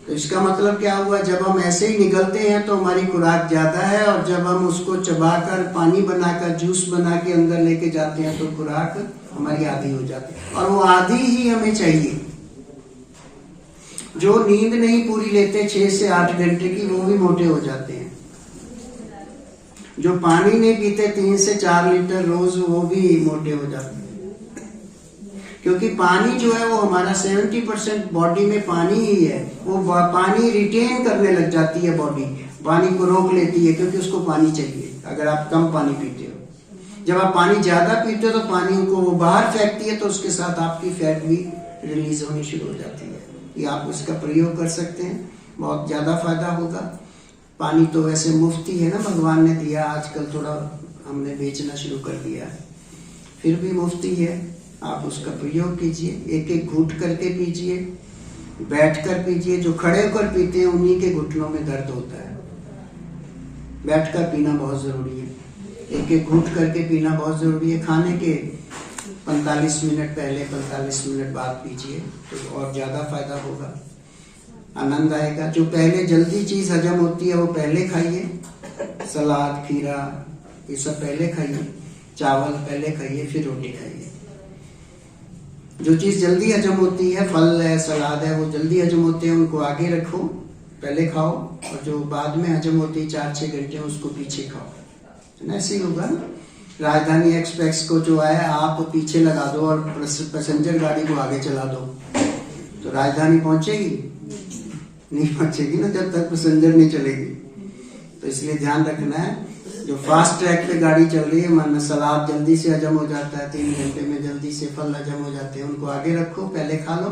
तो इसका मतलब क्या हुआ, जब हम ऐसे ही निगलते हैं तो हमारी खुराक ज्यादा है, और जब हम उसको चबाकर पानी बनाकर जूस बना के अंदर लेके जाते हैं तो खुराक हमारी आधी हो जाती है। और वो आधी ही हमें चाहिए। जो नींद नहीं पूरी लेते 6 से 8 घंटे की, वो भी मोटे हो जाते हैं। जो पानी नहीं पीते 3 से 4 लीटर रोज, वो भी मोटे हो जाते हैं। क्योंकि पानी जो है वो हमारा 70% बॉडी में पानी ही है। वो पानी रिटेन करने लग जाती है बॉडी, पानी को रोक लेती है, क्योंकि उसको पानी चाहिए। अगर आप कम पानी पीते हो, जब आप पानी ज्यादा पीते हो तो पानी को वो बाहर फेंकती है, तो उसके साथ आपकी फैट भी रिलीज होनी शुरू हो जाती है। ये आप उसका प्रयोग कर सकते हैं, बहुत ज्यादा फायदा होगा। पानी तो वैसे मुफ्त ही है ना, भगवान ने दिया, आजकल थोड़ा हमने बेचना शुरू कर दिया है, फिर भी मुफ्त ही है। आप उसका प्रयोग कीजिए, एक एक घूंट करके पीजिए, बैठकर पीजिए। जो खड़े होकर पीते हैं उन्हीं के घुटनों में दर्द होता है। बैठकर पीना बहुत जरूरी है, एक एक घूंट करके पीना बहुत जरूरी है। खाने के 45 मिनट पहले, 45 मिनट बाद पीजिए तो और ज्यादा फायदा होगा, आनंद आएगा। जो पहले जल्दी चीज हजम होती है वो पहले खाइए, सलाद, खीरा, ये सब पहले खाइए, चावल पहले खाइए, फिर रोटी खाइए। जो चीज जल्दी हजम होती है, फल है, सलाद है, वो जल्दी हजम होते हैं, उनको आगे रखो, पहले खाओ। और जो बाद में हजम होती है 4-6 घंटे, उसको पीछे खाओ। ऐसे ही होगा ना। राजधानी एक्सप्रेस को जो है आप पीछे लगा दो और पैसेंजर गाड़ी को आगे चला दो, तो राजधानी पहुंचेगी? नहीं पहुंचेगी ना, जब तक पैसेंजर नहीं चलेगी। तो इसलिए ध्यान रखना है, जो फास्ट ट्रैक पे गाड़ी चल रही है, मन सलाद जल्दी से हजम हो जाता है, 3 घंटे में जल्दी से फल हजम हो जाते हैं, उनको आगे रखो, पहले खा लो।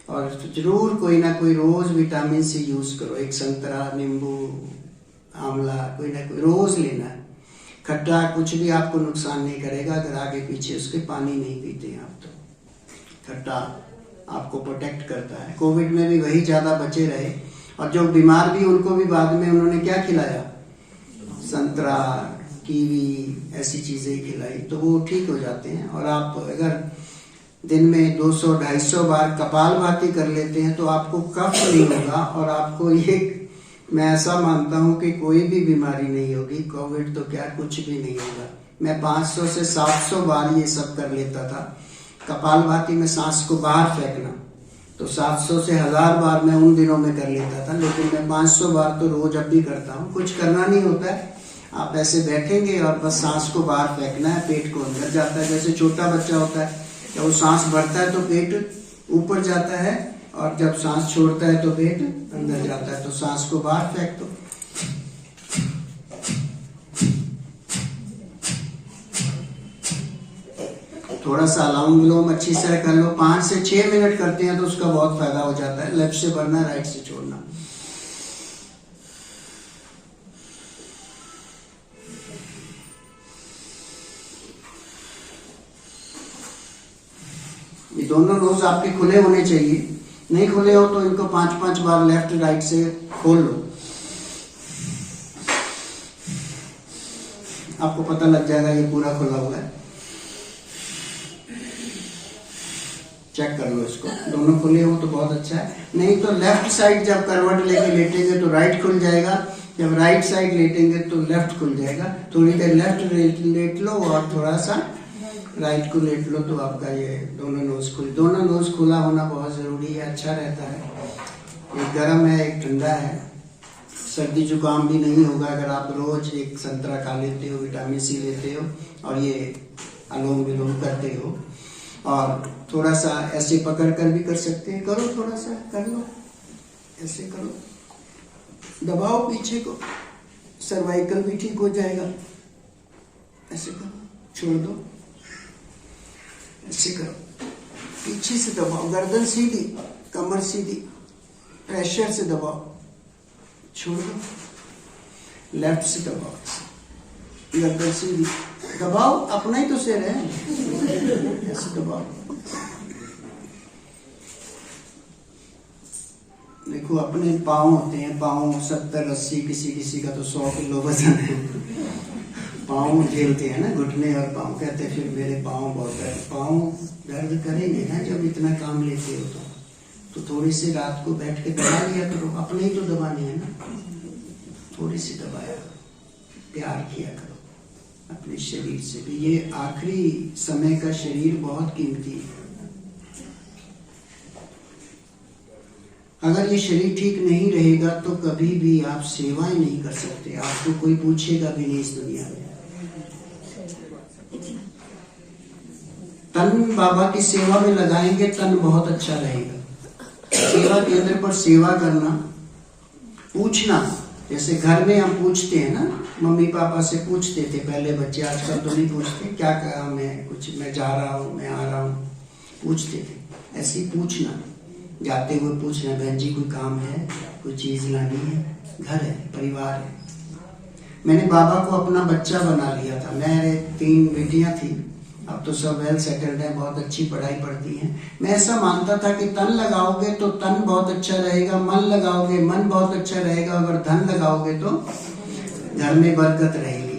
और जरूर कोई ना कोई रोज विटामिन सी यूज करो, एक संतरा, नींबू, आंवला, कोई ना कोई रोज लेना है। खट्टा कुछ भी आपको नुकसान नहीं करेगा, अगर आगे पीछे उसके पानी नहीं पीते हैं आप। तो खट्टा आपको प्रोटेक्ट करता है। कोविड में भी वही ज्यादा बचे रहे, और जो बीमार भी उनको भी बाद में उन्होंने क्या खिलाया, संतरा, कीवी, ऐसी चीजें ही खिलाई, तो वो ठीक हो जाते हैं। और आप अगर दिन में 200-250 बार कपालभाति कर लेते हैं तो आपको कफ नहीं होगा, और आपको ये, मैं ऐसा मानता हूं कि कोई भी बीमारी नहीं होगी। कोविड तो क्या, कुछ भी नहीं होगा। मैं 500 से 700 बार ये सब कर लेता था। कपालभाति में सांस को बाहर फेंकना, तो 700 से 1000 बार मैं उन दिनों में कर लेता था, लेकिन मैं 500 बार तो रोज अब भी करता हूँ। कुछ करना नहीं होता है, आप ऐसे बैठेंगे और बस सांस को बाहर फेंकना है, पेट को अंदर जाता है। जैसे छोटा बच्चा होता है, जब वो सांस भरता है तो पेट ऊपर जाता है, और जब सांस छोड़ता है तो पेट अंदर जाता है। तो सांस को बाहर फेंक दो। थोड़ा सा अनुलोम विलोम अच्छी तरह कर लो, 5 से 6 मिनट करते हैं तो उसका बहुत फायदा हो जाता है। लेफ्ट से भरना, राइट से छोड़ना। ये दोनों नोज आपके खुले होने चाहिए, नहीं खुले हो तो इनको 5-5 बार लेफ्ट राइट से खोल लो, आपको पता लग जाएगा ये पूरा खुला हुआ है। चेक कर लो इसको, दोनों खुले हो तो बहुत अच्छा है। नहीं तो लेफ्ट साइड जब करवट लेके लेटेंगे तो राइट खुल जाएगा, जब राइट साइड लेटेंगे तो लेफ्ट खुल जाएगा। थोड़ी देर लेफ्ट लेट लो और थोड़ा सा राइट को लेट लो, तो आपका ये दोनों नोज खुला होना बहुत जरूरी है, अच्छा रहता है। एक गर्म है, एक ठंडा है, सर्दी जुकाम भी नहीं होगा अगर आप रोज एक संतरा खा लेते हो, विटामिन सी लेते हो और ये अनुलोम विलोम करते हो। और थोड़ा सा ऐसे पकड़ कर भी कर सकते हैं, करो, थोड़ा सा कर लो, ऐसे करो, दबाओ पीछे को, सर्वाइकल भी ठीक हो जाएगा। ऐसे करो, छोड़ दो, ऐसे करो, पीछे से दबाओ, गर्दन सीधी, कमर सीधी, प्रेशर से दबाओ, छोड़ दो, लेफ्ट से दबाओ, गर्दन सीधी, दबाओ, अपना ही तो सिर है, ऐसे दबाओ। देखो अपने पाँव होते हैं, पाँव 70-80, किसी का तो 100 किलो वजन है, पाँव झेलते हैं ना, घुटने और पाँव, कहते हैं फिर मेरे पाँव बहुत दर्द, पाँव दर्द करेंगे ना जब इतना काम लेते हो तो थोड़ी सी रात को बैठ के दबा लिया करो, अपने ही तो दबाने हैं ना, थोड़ी सी दबाया करो, प्यार किया करो अपने शरीर से भी। ये आखिरी समय का शरीर बहुत कीमती है। अगर ये शरीर ठीक नहीं रहेगा तो कभी भी आप सेवाएं नहीं कर सकते, आपको कोई पूछेगा भी नहीं इस दुनिया में। तन बाबा की सेवा में लगाएंगे, तन बहुत अच्छा रहेगा। सेवा केंद्र पर सेवा करना, पूछना, जैसे घर में हम पूछते हैं ना, मम्मी पापा से पूछते थे पहले बच्चे, आजकल तो नहीं पूछते, क्या काम है, कुछ मैं जा रहा हूँ, मैं आ रहा हूँ, पूछते थे। ऐसे ही पूछना, जाते हुए पूछना, बहन जी कोई काम है, कोई चीज लानी है, घर है, परिवार है। मैंने बाबा को अपना बच्चा बना लिया था। मेरे 3 बेटियां थी, अब तो सब वेल सेटल्ड है, बहुत अच्छी पढ़ाई पढ़ती हैं। मैं ऐसा मानता था कि तन लगाओगे तो तन बहुत अच्छा रहेगा, मन लगाओगे मन बहुत अच्छा रहेगा, अगर धन लगाओगे तो घर में बरकत रहेगी।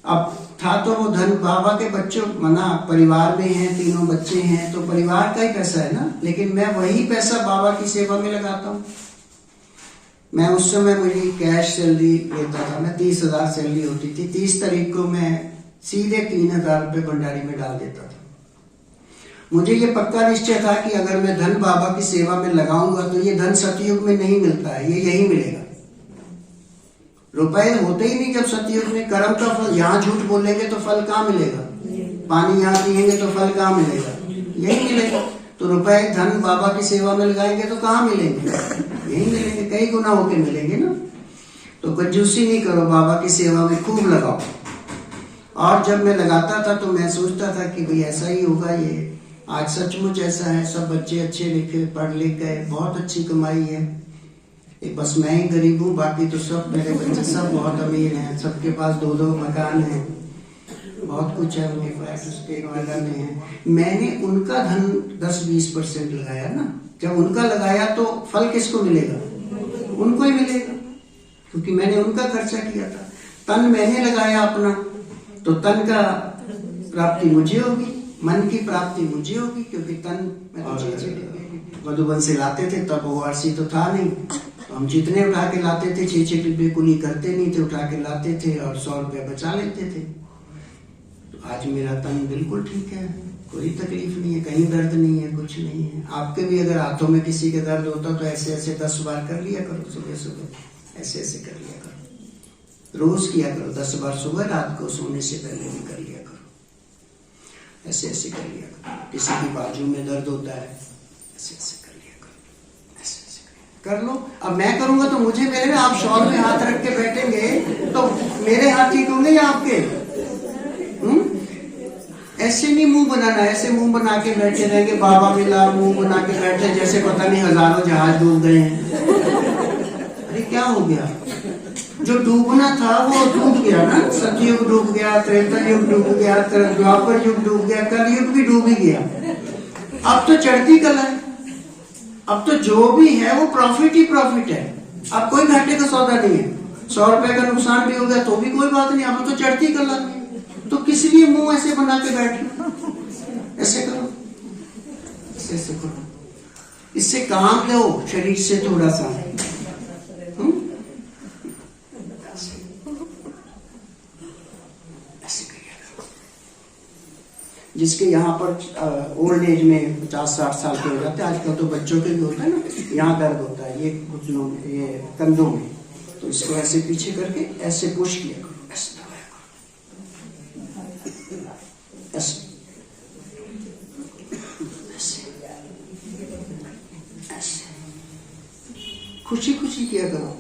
अब था तो वो धन बाबा के बच्चों मना, परिवार में हैं, 3 बच्चे हैं, तो परिवार का ही पैसा है ना, लेकिन मैं वही पैसा बाबा की सेवा में लगाता हूँ। मैं उस समय मेरी कैश सैलरी लेता था, मैं 30,000 सैलरी होती थी, 30 तारीख को मैं सीधे 3,000 रुपये भंडारी में डाल देता था। मुझे ये पक्का निश्चय था कि अगर मैं धन बाबा की सेवा में लगाऊंगा तो ये धन सतयुग में नहीं मिलता है, ये यही मिलेगा। रुपए होते ही नहीं जब सतयुग में। कर्म का फल, यहाँ झूठ बोलेंगे तो फल कहाँ मिलेगा, पानी यहाँ पियेंगे तो फल कहाँ मिलेगा, यही मिलेगा। तो रुपए धन बाबा की सेवा में लगाएंगे तो कहाँ मिलेंगे, यही मिलेंगे, कई गुना होके मिलेंगे ना। तो कंजूसी नहीं करो, बाबा की सेवा में खूब लगाओ। और जब मैं लगाता था तो मैं सोचता था कि भाई ऐसा ही होगा, ये आज सचमुच ऐसा है, सब बच्चे अच्छे लिखे पढ़ लिख गए, बहुत अच्छी कमाई है, बस मैं ही गरीब हूँ, बाकी तो सब मेरे बच्चे सब बहुत अमीर हैं, सबके पास 2-2 मकान हैं, बहुत कुछ है, उनके फ्लैट उसके नोएडा में है। मैंने उनका धन 10-20% लगाया ना, जब उनका लगाया तो फल किसको मिलेगा, उनको ही मिलेगा, क्योंकि मैंने उनका खर्चा किया था। तन मैंने लगाया अपना, तो तन का प्राप्ति मुझे होगी, मन की प्राप्ति मुझे होगी, क्योंकि तन मैं तो मधुबन से लाते थे, तब ओआरसी तो था नहीं, तो हम जितने उठा के लाते थे, 6 रुपये कुली करते नहीं थे, उठा के लाते थे और 100 रुपये बचा लेते थे। तो आज मेरा तन बिल्कुल ठीक है, कोई तकलीफ नहीं है, कहीं दर्द नहीं है, कुछ नहीं है। आपके भी अगर हाथों में किसी के दर्द होता तो ऐसे ऐसे 10 बार कर लिया करो, सुबह सुबह ऐसे ऐसे कर लिया करो, रोज किया करो, 10 बार सुबह, रात को सोने से पहले भी कर लिया करो, ऐसे ऐसे कर लिया करो। किसी की बाजू में दर्द होता है, ऐसे ऐसे कर लिया करो, ऐसे ऐसे कर लो। अब मैं करूंगा तो मुझे मेरे, आप शॉल में हाथ रख के बैठेंगे तो मेरे हाथ ठीक होंगे या आपके? ऐसे नहीं मुंह बनाना, ऐसे मुंह बना के बैठे रहेंगे, बाबा मिला, मुंह बना के बैठे जैसे पता नहीं हजारों जहाज डूब गए हैं। अरे क्या हो गया? जो डूबना था वो डूब गया ना, सतयुग डूब गया, त्रेता युग डूब गया, द्वापर युग डूब गया, कलयुग भी डूब ही गया। अब तो चढ़ती कला है, अब तो जो भी है वो प्रॉफिट ही प्रॉफिट है। अब कोई घाटे का सौदा नहीं है, 100 रुपए का नुकसान भी हो गया तो भी कोई बात नहीं, अब तो चढ़ती कला है। तो किस लिए मुंह ऐसे बना के बैठना? ऐसे करो, ऐसे ऐसे करो, इससे काम लो शरीर से थोड़ा सा। जिसके यहाँ पर ओल्ड एज में 50-60 साल के हो जाते हैं, आजकल तो बच्चों के भी होता है ना, यहाँ दर्द होता है, ये घुटनों में, ये कंधों में, तो इसको ऐसे पीछे करके ऐसे पुश किया करो, ऐसे दबाया करो, ऐसे ऐसे ऐसे खुशी खुशी किया करो।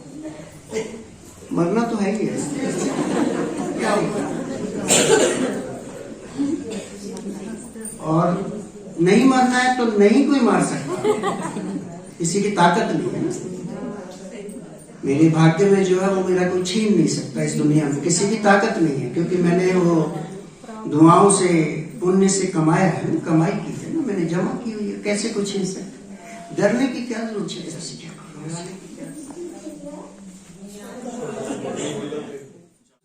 मरना तो है ही है, क्या होगा। और नहीं मरना है तो नहीं कोई मार सकता, किसी की ताकत नहीं है ना। मेरे भाग्य में जो है वो मेरा कोई छीन नहीं सकता इस दुनिया में, किसी की ताकत नहीं है, क्योंकि मैंने वो दुआओं से पुण्य से कमाया है ना, कमाई की है ना, मैंने जमा की हुई है, कैसे कुछ छीन सकता। डरने की क्या जरूरत है, ऐसे क्या करो।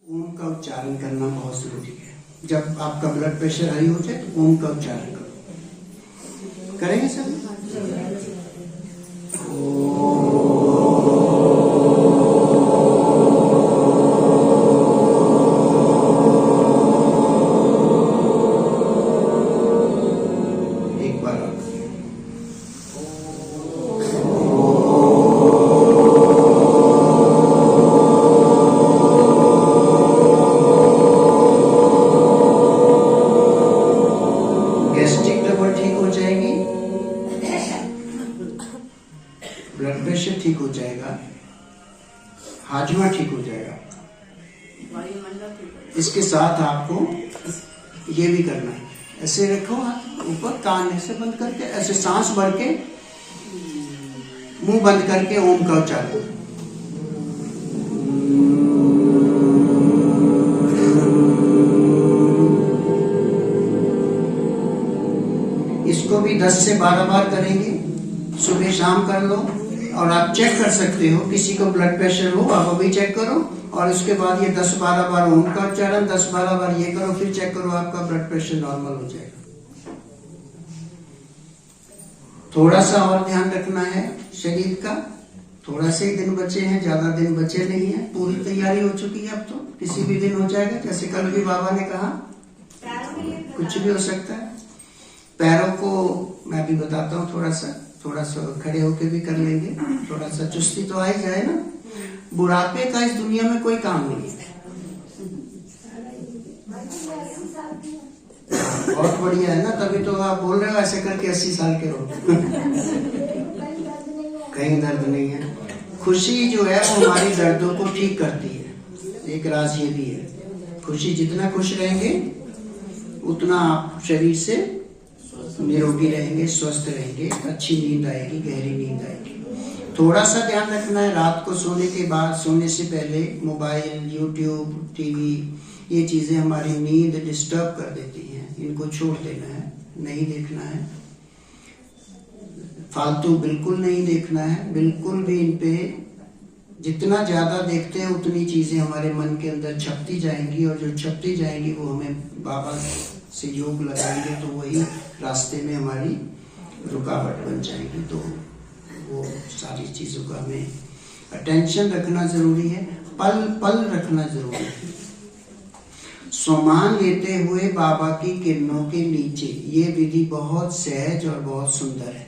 ओम का उच्चारण करना बहुत जरूरी है। जब आपका ब्लड प्रेशर हाई हो जाए तो ओम का उच्चारण करो। करेंगे सब? एक बार और। गैस्ट्रिक ट्रबल ठीक हो जाएगी, ब्लड प्रेशर ठीक हो जाएगा, हाजमा ठीक हो जाएगा। इसके साथ आपको ये भी करना है, ऐसे रखो हाथ ऊपर, कान ऐसे बंद करके, ऐसे सांस भर के, मुंह बंद करके ओम का उच्चारण। इसको भी 10 से 12 बार करेंगे, सुबह शाम कर लो। और आप चेक कर सकते हो, किसी को ब्लड प्रेशर हो आप अभी चेक करो, और उसके बाद ये 10-12 बार ओम का उच्चारण, 10-12 बार ये करो, फिर चेक करो, आपका ब्लड प्रेशर नॉर्मल हो जाएगा। थोड़ा सा और ध्यान रखना है शरीर का, थोड़ा से ही दिन बचे हैं, ज्यादा दिन बचे नहीं है, पूरी तैयारी हो चुकी है, अब तो किसी भी दिन हो जाएगा। जैसे कल भी बाबा ने कहा कुछ भी हो सकता है। पैरों को मैं भी बताता हूँ, थोड़ा सा खड़े होके भी कर लेंगे, थोड़ा सा चुस्ती तो आ ही जाए ना। बुढ़ापे का इस दुनिया में कोई काम नहीं है। बहुत बढ़िया है ना, तभी तो आप बोल रहे हो ऐसे करके 80 साल के हो। कहीं दर्द नहीं है। खुशी जो है वो हमारी दर्दों को ठीक करती है। एक राज ये भी है, खुशी जितना खुश रहेंगे उतना आप शरीर से निरोगी रहेंगे, स्वस्थ रहेंगे, अच्छी नींद आएगी, गहरी नींद आएगी। थोड़ा सा ध्यान रखना है, रात को सोने के बाद, सोने से पहले मोबाइल, यूट्यूब, टीवी, ये चीजें हमारी नींद डिस्टर्ब कर देती हैं, इनको छोड़ देना है, नहीं देखना है। फालतू बिल्कुल नहीं देखना है, बिल्कुल भी इन पे जितना ज्यादा देखते हैं उतनी चीजें हमारे मन के अंदर छपती जाएंगी, और जो छपती जाएंगी वो हमें बाबा से योग लगाएंगे तो वही रास्ते में हमारी रुकावट बन जाएगी। तो वो सारी चीजों का हमें अटेंशन रखना जरूरी है, पल पल रखना जरूरी है। सोमान लेते हुए बाबा की किरणों के नीचे, ये विधि बहुत सहज और बहुत सुंदर है।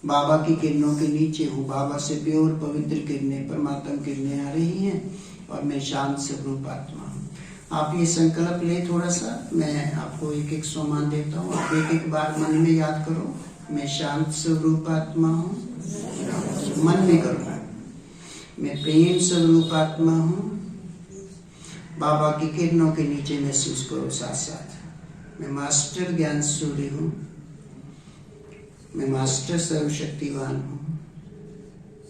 बाबा की किरणों के नीचे हूँ, बाबा से प्योर पवित्र किरणें, परमात्मा किरणें आ रही हैं, और मैं शांत स्वरूप आत्मा हूँ। आप ये संकल्प ले, थोड़ा सा मैं आपको एक एक सोमान देता हूँ, आप एक एक बार मन में याद करो, मैं शांत स्वरूप आत्मा हूँ। मन में करो, मैं प्रेम स्वरूप आत्मा हूँ। बाबा की किरणों के नीचे महसूस करो साथ साथ, मैं मास्टर ज्ञान सूर्य हूँ, मैं मास्टर सर्वशक्तिवान हूँ,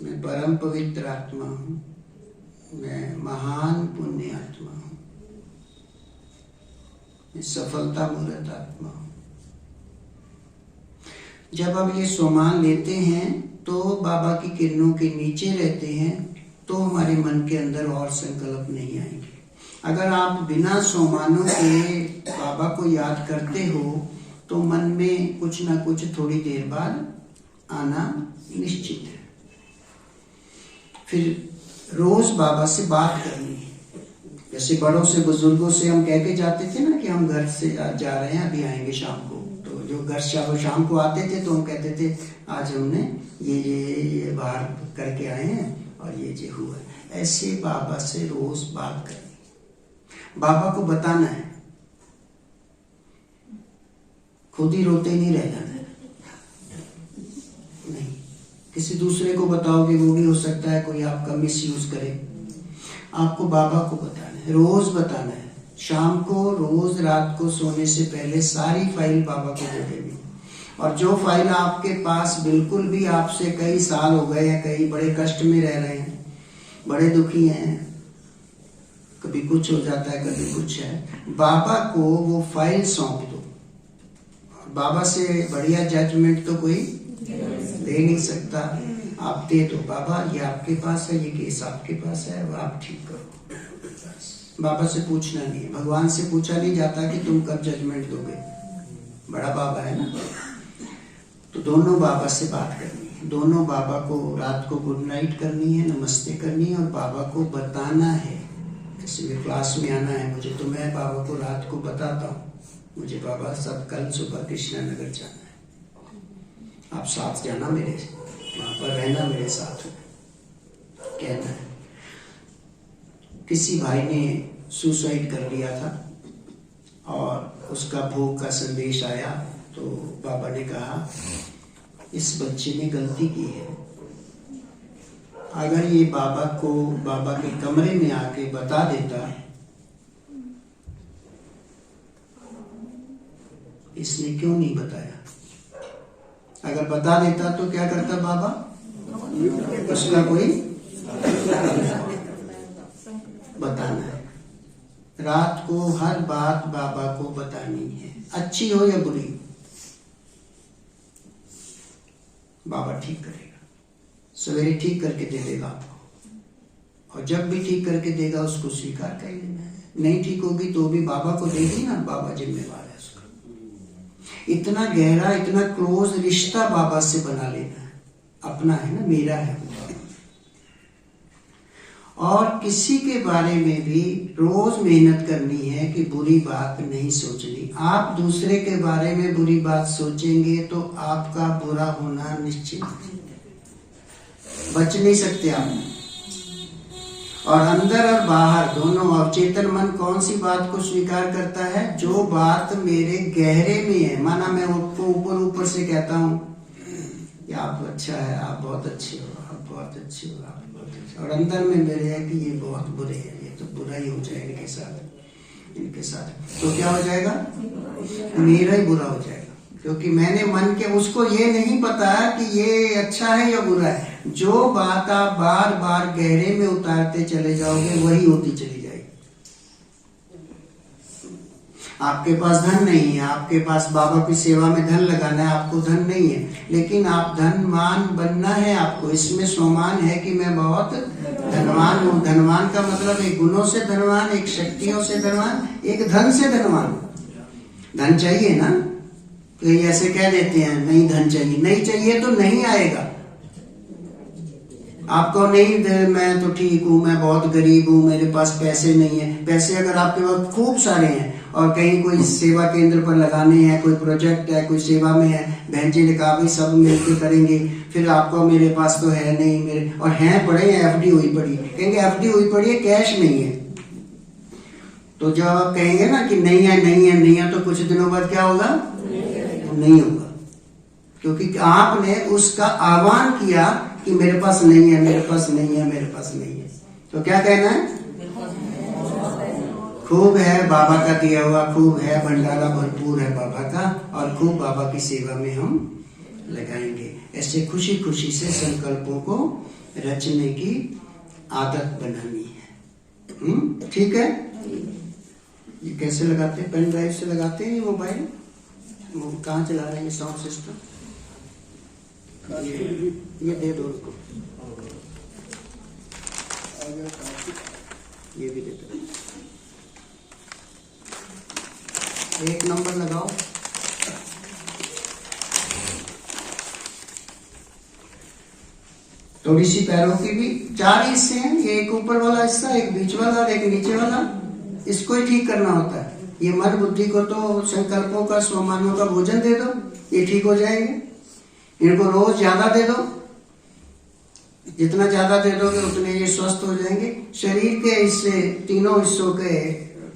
मैं परम पवित्र आत्मा हूँ, मैं महान पुण्य आत्मा हूँ, मैं सफलता मूर्त आत्मा हूँ। जब आप ये सोमान लेते हैं तो बाबा की किरणों के नीचे रहते हैं, तो हमारे मन के अंदर और संकल्प नहीं आएंगे। अगर आप बिना सोमानों के बाबा को याद करते हो तो मन में कुछ ना कुछ थोड़ी देर बाद आना निश्चित है। फिर रोज बाबा से बात करनी है। जैसे बड़ों से, बुजुर्गों से हम कह के जाते थे ना कि हम घर से आज जा रहे हैं, अभी आएंगे शाम को। तो जो घर शाम को आते थे तो हम कहते थे आज हमने ये बाहर करके आए हैं और ये हुआ है। ऐसे बाबा से रोज बात करनी, बाबा को बताना है, खुद ही रोते नहीं रह जाना नहीं, किसी दूसरे को बताओगे, वो भी हो सकता है कोई आपका मिस यूज करे। आपको बाबा को बताना है, रोज बताना है। शाम को, रोज रात को सोने से पहले सारी फाइल बाबा को दे देनी। और जो फाइल आपके पास बिल्कुल भी आपसे कई साल हो गए हैं, कई बड़े कष्ट में रह रहे हैं, बड़े दुखी हैं, कभी कुछ हो जाता है, कभी कुछ है, बाबा को वो फाइल सौंप दो। बाबा से बढ़िया जजमेंट तो कोई दे नहीं सकता। आप दे दो, बाबा ये आपके पास है, ये केस आपके पास है, वो आप ठीक करो। बाबा से पूछना नहीं है, भगवान से पूछा नहीं जाता कि तुम कब जजमेंट दोगे, बड़ा बाबा है ना। तो दोनों बाबा से बात करनी है, दोनों बाबा को रात को गुड नाइट करनी है, नमस्ते करनी है, और बाबा को बताना है। जैसे भी क्लास में आना है मुझे, तो मैं बाबा को रात को बताता हूँ, मुझे बाबा सब कल सुबह कृष्णा नगर जाना है, आप साथ जाना, मेरे वहां पर रहना, मेरे साथ कहना है। किसी भाई ने सुसाइड कर लिया था और उसका भोग का संदेश आया, तो बाबा ने कहा इस बच्चे ने गलती की है, अगर ये बाबा को बाबा के कमरे में आके बता देता, इसने क्यों नहीं बताया? अगर बता देता तो क्या करता बाबा? उसका कोई बताना है। रात को हर बात बाबा को बतानी है, अच्छी हो या बुरी, बाबा ठीक करेगा। सवेरे ठीक करके दे देगा आपको, और जब भी ठीक करके देगा उसको स्वीकार कर लेना है। नहीं ठीक होगी तो भी बाबा को देगी ना, बाबा जिम्मेवार है उसका। इतना गहरा, इतना क्लोज रिश्ता बाबा से बना लेना है, अपना है ना, मेरा है। और किसी के बारे में भी रोज मेहनत करनी है कि बुरी बात नहीं सोचनी। आप दूसरे के बारे में बुरी बात सोचेंगे तो आपका बुरा होना निश्चित है, बच नहीं सकते आप। और अंदर और बाहर दोनों अवचेतन मन कौन सी बात को स्वीकार करता है? जो बात मेरे गहरे में है। माना मैं आपको ऊपर ऊपर से कहता हूँ कि आप अच्छा है, आप बहुत अच्छे हो, आप बहुत अच्छे हो, आप बहुत अच्छे, और अंदर में मेरे है कि ये बहुत बुरे हैं, ये तो बुरा ही हो जाएगा इनके साथ, इनके साथ। तो क्या हो जाएगा? मेरा ही बुरा हो जाएगा, क्योंकि मैंने मन के, उसको ये नहीं पता कि ये अच्छा है या बुरा है। जो बात आप बार बार गहरे में उतारते चले जाओगे वही होती चली जाएगी। आपके पास धन नहीं है, आपके पास बाबा की सेवा में धन लगाना है, आपको धन नहीं है, लेकिन आप धनवान बनना है आपको। इसमें सोमान है कि मैं बहुत धनवान हूँ। धनवान का मतलब एक गुणों से धनवान, एक शक्तियों से धनवान, एक धन से धनवान। धन चाहिए ना, तो ये ऐसे कह देते हैं नहीं धन चाहिए, नहीं चाहिए तो नहीं आएगा। आपको नहीं, मैं तो ठीक हूँ, मैं बहुत गरीब हूँ, मेरे पास पैसे नहीं है। पैसे अगर आपके पास खूब सारे हैं और कहीं कोई सेवा केंद्र पर लगाने हैं, कोई प्रोजेक्ट है, कोई सेवा में है, बहन जी ने कहा भाई सब मिलकर करेंगे, फिर आपको मेरे पास तो है नहीं, मेरे और हैं पड़े हैं, एफडी हुई पड़ी, कहेंगे एफडी हुई पड़ी है, कैश नहीं है। तो जब आप कहेंगे ना कि नहीं है नहीं है नहीं है, तो कुछ दिनों बाद क्या होगा? नहीं होगा, क्योंकि आपने उसका आह्वान किया कि मेरे पास नहीं है, मेरे पास नहीं है, मेरे पास नहीं है। तो क्या कहना है? खूब है बाबा का दिया हुआ, खूब है, भंडारा भरपूर है बाबा का, और खूब बाबा की सेवा में हम लगाएंगे। ऐसे खुशी खुशी से संकल्पों को रचने की आदत बनानी है। ठीक है? ये कैसे लगाते हैं? पेन ड्राइव से लगाते हैं, मोबाइल वो कहाँ चला रहे हैं? साउंड सिस्टम ये दे दो उनको, ये भी दे दो। एक नंबर लगाओ। थोड़ी सी पैरों की भी 4 हिस्से हैं, एक ऊपर वाला हिस्सा, एक बीच वाला और एक नीचे वाला। इसको ही ठीक करना होता है। ये मन बुद्धि को तो संकल्पों का, स्वमानों का भोजन दे दो, ये ठीक हो जाएंगे। इनको रोज ज्यादा दे दो, जितना ज्यादा दे दोगे उतने ये स्वस्थ हो जाएंगे। शरीर के हिस्से, तीनों हिस्सों के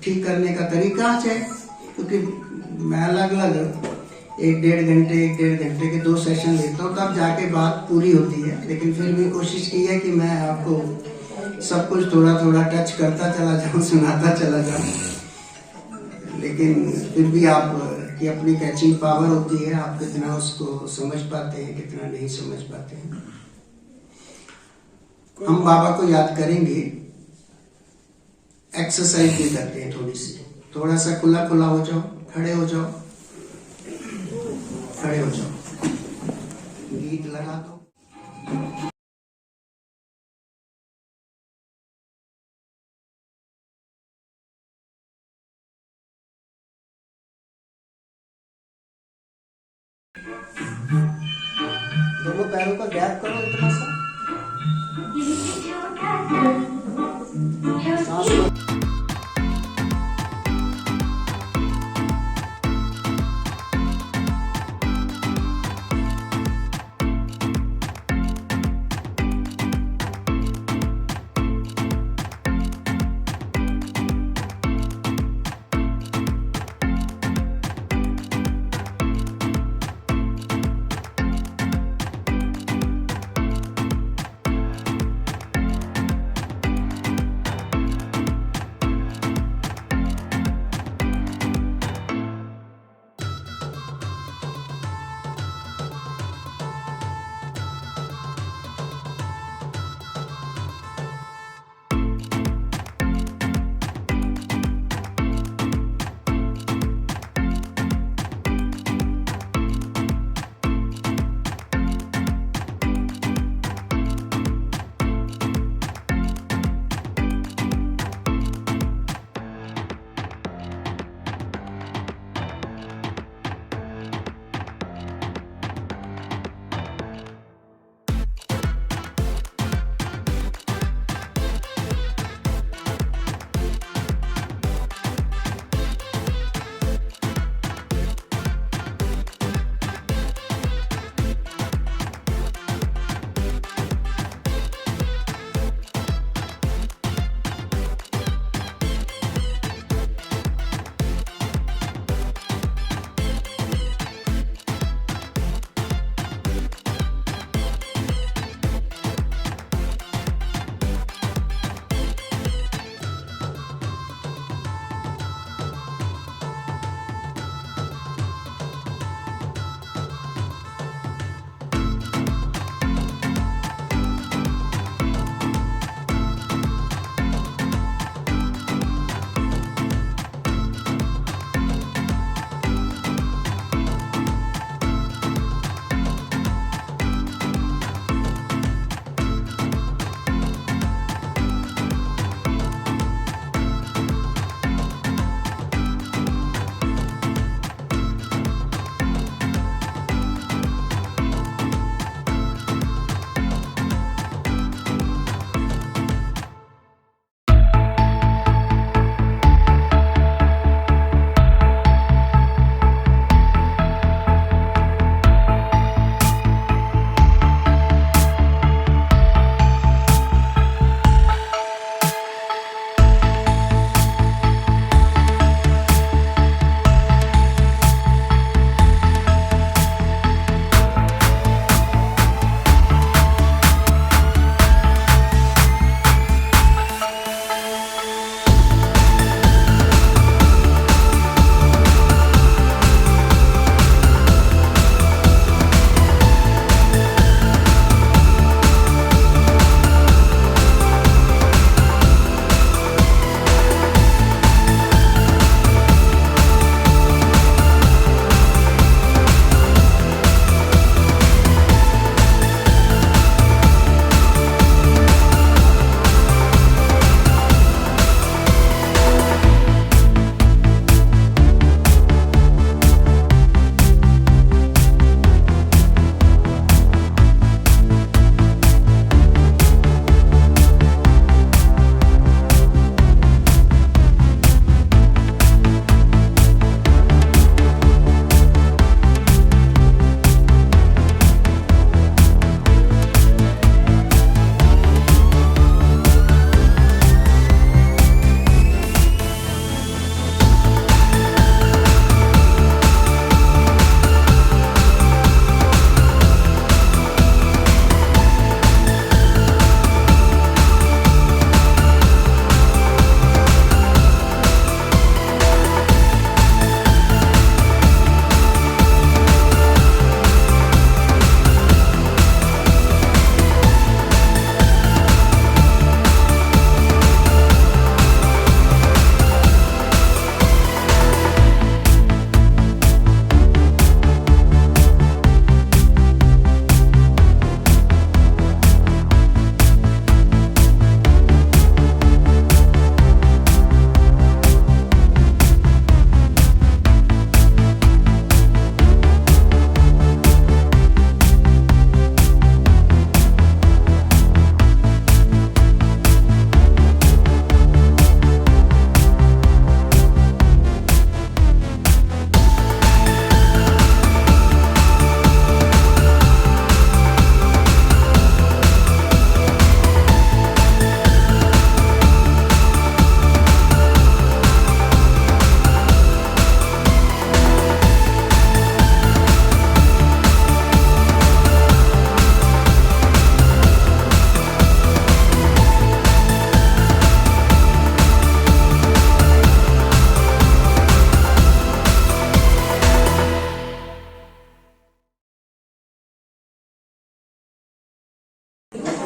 ठीक करने का तरीका है, क्योंकि मैं अलग अलग एक डेढ़ घंटे के 2 सेशन लेता हूँ, तब जाके बात पूरी होती है। लेकिन फिर भी कोशिश की है कि मैं आपको सब कुछ थोड़ा थोड़ा टच करता चला जाऊँ, सुनाता चला जाऊँ। लेकिन फिर भी आप की अपनी कैचिंग पावर होती है, आप कितना उसको समझ पाते हैं, कितना नहीं समझ पाते हैं। हम बाबा को याद करेंगे, एक्सरसाइज भी करते हैं थोड़ी सी। थोड़ा सा खुला खुला हो जाओ, खड़े हो जाओ, खड़े हो जाओ, गीत लगा दो। दोनों पैरों का गैप करो इतना सा, सांस लो।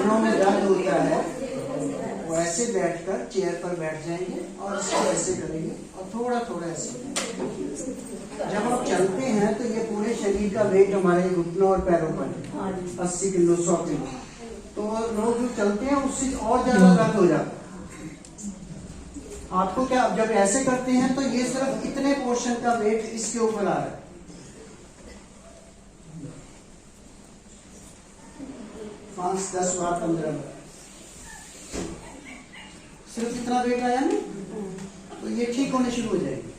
घुटनों में दर्द होता है वो ऐसे बैठकर चेयर पर बैठ जाएंगे और इसको ऐसे करेंगे और थोड़ा थोड़ा ऐसे। जब आप चलते हैं तो ये पूरे शरीर का वेट हमारे घुटनों और पैरों पर 80 किलो 100 किलो, तो लोग जो चलते हैं उससे और ज्यादा दर्द हो जाता है। आपको क्या, जब ऐसे करते हैं तो ये सिर्फ इतने पोर्शन का वेट इसके ऊपर आ रहा है। 5, 10 बार, 15 बार, सिर्फ इतना वेट आया ना, तो ये ठीक होने शुरू हो जाएगी।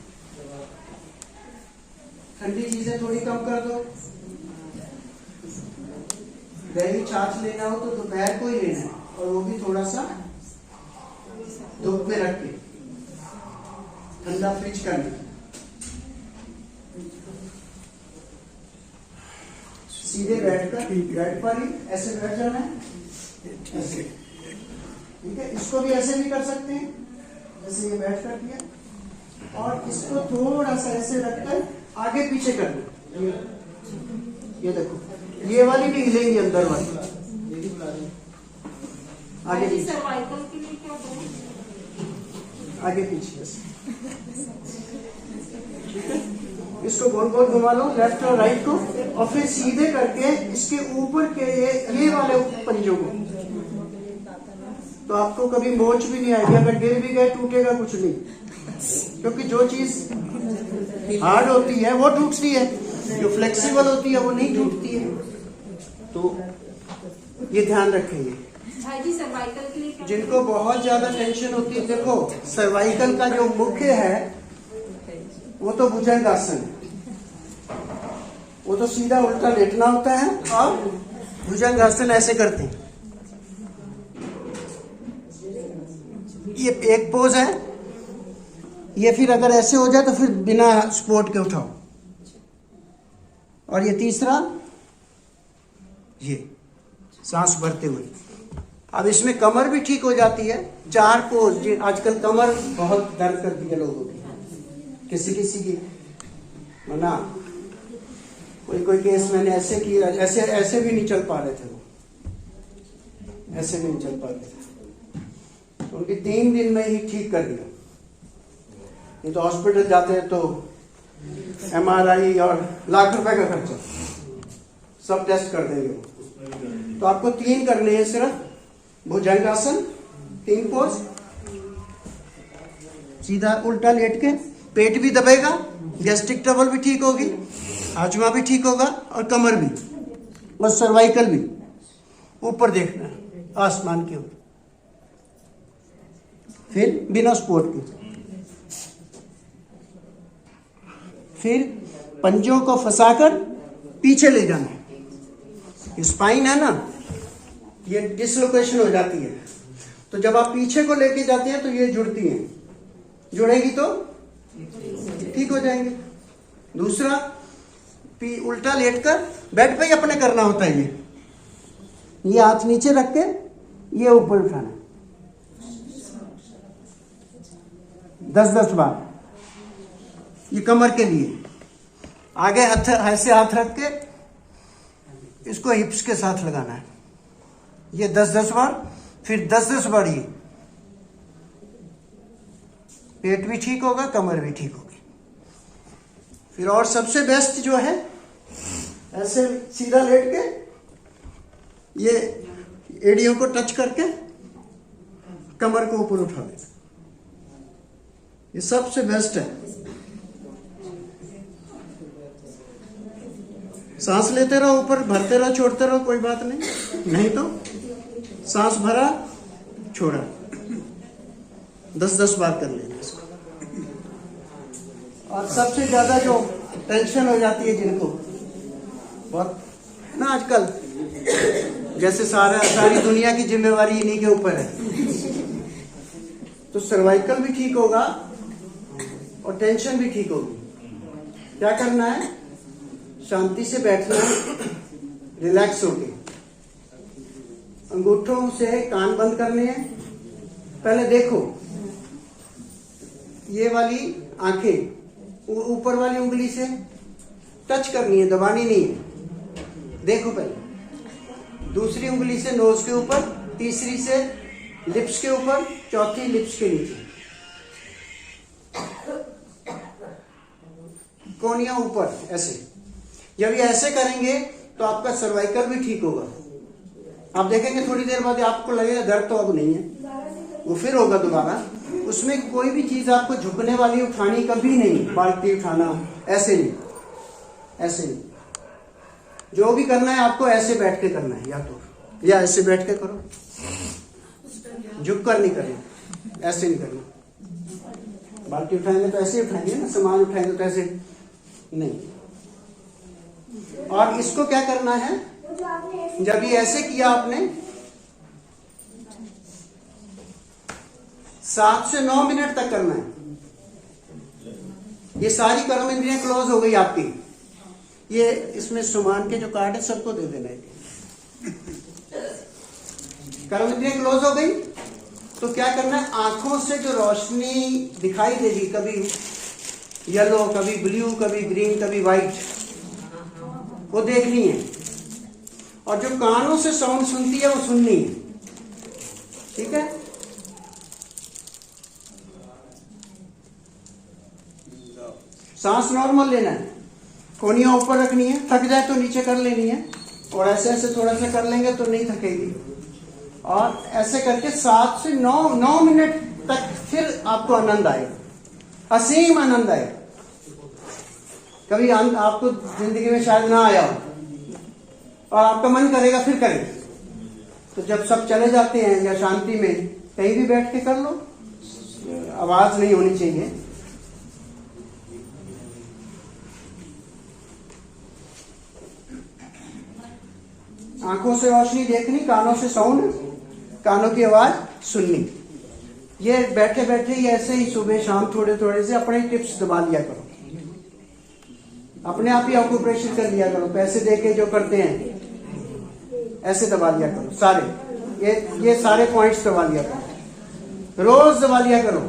ठंडी चीजें थोड़ी कम कर दो। दही छाछ लेना हो तो दोपहर को ही लेना है, और वो भी थोड़ा सा धूप में रख के, ठंडा फ्रिज करना। सीधे बैठकर बेड पर ही ऐसे बैठ जाना है, ऐसे। ठीक है, इसको भी ऐसे भी कर सकते हैं, जैसे ये बैठ कर किया, और इसको थोड़ा सा ऐसे रखकर आगे पीछे कर दो। ये देखो, ये वाली भी हिलेंगी, अंदर वाली आगे पीछे, सर्वाइकल के लिए क्या करें? आगे पीछे ऐसे। ठीक है, इसको गोल गोल घुमा लो, लेफ्ट और राइट को, और फिर सीधे करके इसके ऊपर के ये वाले पंजों को, तो आपको कभी मोच भी नहीं आएगी। अगर गिर भी गए टूटेगा कुछ नहीं, क्योंकि जो चीज हार्ड होती है वो टूटती है, जो फ्लेक्सिबल होती है वो नहीं टूटती है। तो ये ध्यान रखेंगे। भाई जी सर्वाइकल के लिए क्या? जिनको बहुत ज्यादा टेंशन होती है, देखो सर्वाइकल का जो मुख्य है वो तो भुजंगासन है। वो तो सीधा उल्टा लेटना होता है और भुजंगासन ऐसे करते हैं। ये एक पोज है। ये फिर अगर ऐसे हो जाए तो फिर बिना सपोर्ट के उठाओ। और ये तीसरा, ये सांस भरते हुए। अब इसमें कमर भी ठीक हो जाती है। 4 पोज, आजकल कमर बहुत दर्द करती है लोगों की, किसी किसी की, ना कोई केस मैंने ऐसे किया, ऐसे भी नहीं चल पा रहे थे वो, ऐसे भी नहीं चल पा रहे थे, तो उनकी 3 दिन में ही ठीक कर दिया। नहीं तो हॉस्पिटल जाते हैं तो MRI और लाख रुपए का खर्चा, सब टेस्ट कर देंगे। तो आपको 3 करने हैं सिर्फ, भुजंगासन 3 पोज, सीधा उल्टा लेट के, पेट भी दबेगा, गैस्ट्रिक ट्रबल भी ठीक होगी, हाजमा भी ठीक होगा, और कमर भी, और सर्वाइकल भी। ऊपर देखना है, आसमान की ओर, फिर बिना सपोर्ट के। फिर पंजों को फंसाकर पीछे ले जाना है। स्पाइन है ना, ये डिसलोकेशन हो जाती है, तो जब आप पीछे को लेके जाते हैं तो ये जुड़ती हैं, जुड़ेगी तो ठीक हो जाएंगे। दूसरा, उल्टा लेटकर बेड पे ही अपने करना होता है। ये हाथ नीचे रख के ये ऊपर उठाना 10-10 बार। ये कमर के लिए। आगे हाथ ऐसे हाथ रख के इसको हिप्स के साथ लगाना है, ये 10-10 बार, फिर 10-10 बार ये। पेट भी ठीक होगा, कमर भी ठीक होगी। फिर और सबसे बेस्ट जो है, ऐसे सीधा लेट के ये एड़ियों को टच करके कमर को ऊपर उठा लेना, ये सबसे बेस्ट है। सांस लेते रहो, ऊपर भरते रहो, छोड़ते रहो, कोई बात नहीं। नहीं तो सांस भरा, छोड़ा, 10-10 बार कर लेना इसको। और सबसे ज्यादा जो टेंशन हो जाती है जिनको, बहुत ना आजकल, जैसे सारी दुनिया की जिम्मेवारी इन्हीं के ऊपर है, तो सर्वाइकल भी ठीक होगा और टेंशन भी ठीक होगी। क्या करना है? शांति से बैठना है, रिलैक्स होके। अंगूठों से कान बंद करने हैं। पहले देखो, ये वाली आंखें ऊपर वाली उंगली से टच करनी है, दबानी नहीं है। देखो पहले, दूसरी उंगली से नोज के ऊपर, तीसरी से लिप्स के ऊपर, चौथी लिप्स के नीचे, कोनिया ऊपर, ऐसे। जब ये ऐसे करेंगे तो आपका सर्वाइकल भी ठीक होगा। आप देखेंगे थोड़ी देर बाद आपको लगेगा दर्द तो अब नहीं है, वो फिर होगा दोबारा। उसमें कोई भी चीज आपको झुकने वाली उठानी कभी नहीं, बाल्टी उठाना ऐसे नहीं, ऐसे नहीं। जो भी करना है आपको ऐसे बैठ के करना है, या ऐसे बैठ के करो, झुक कर नहीं करना, ऐसे नहीं करना। बाल्टी उठाएंगे तो ऐसे उठाएंगे ना, सामान उठाएंगे तो ऐसे नहीं। और इसको क्या करना है, जब ये ऐसे किया आपने 7 से 9 मिनट तक करना है। ये सारी कर्म इंद्रियां क्लोज हो गई आपकी। ये इसमें सुमान के जो कार्ड है सबको दे देना है। कर्म इंद्रियां क्लोज हो गई तो क्या करना है, आंखों से जो रोशनी दिखाई देगी, कभी येलो, कभी ब्लू, कभी ग्रीन, कभी व्हाइट, वो देखनी है। और जो कानों से साउंड सुनती है वो सुननी है। ठीक है, सांस नॉर्मल लेना है, कोनियां ऊपर रखनी है, थक जाए तो नीचे कर लेनी है, और ऐसे ऐसे थोड़ा सा कर लेंगे तो नहीं थकेगी। और ऐसे करके 7 से 9 मिनट तक फिर आपको आनंद आएगा, असीम आनंद आएगा। कभी आपको जिंदगी में शायद ना आया हो और आपका मन करेगा फिर करें। तो जब सब चले जाते हैं या शांति में कहीं भी बैठ के कर लो, आवाज नहीं होनी चाहिए। आंखों से रोशनी देखनी, कानों से साउंड, कानों की आवाज सुननी। ये बैठे बैठे ही ऐसे ही सुबह शाम थोड़े थोड़े से अपने टिप्स दबा लिया करो, अपने आप ही ऑक्यूप्रेशन कर लिया करो। पैसे देके जो करते हैं ऐसे दबा लिया करो, सारे ये सारे पॉइंट्स दबा लिया करो, रोज दबा लिया करो।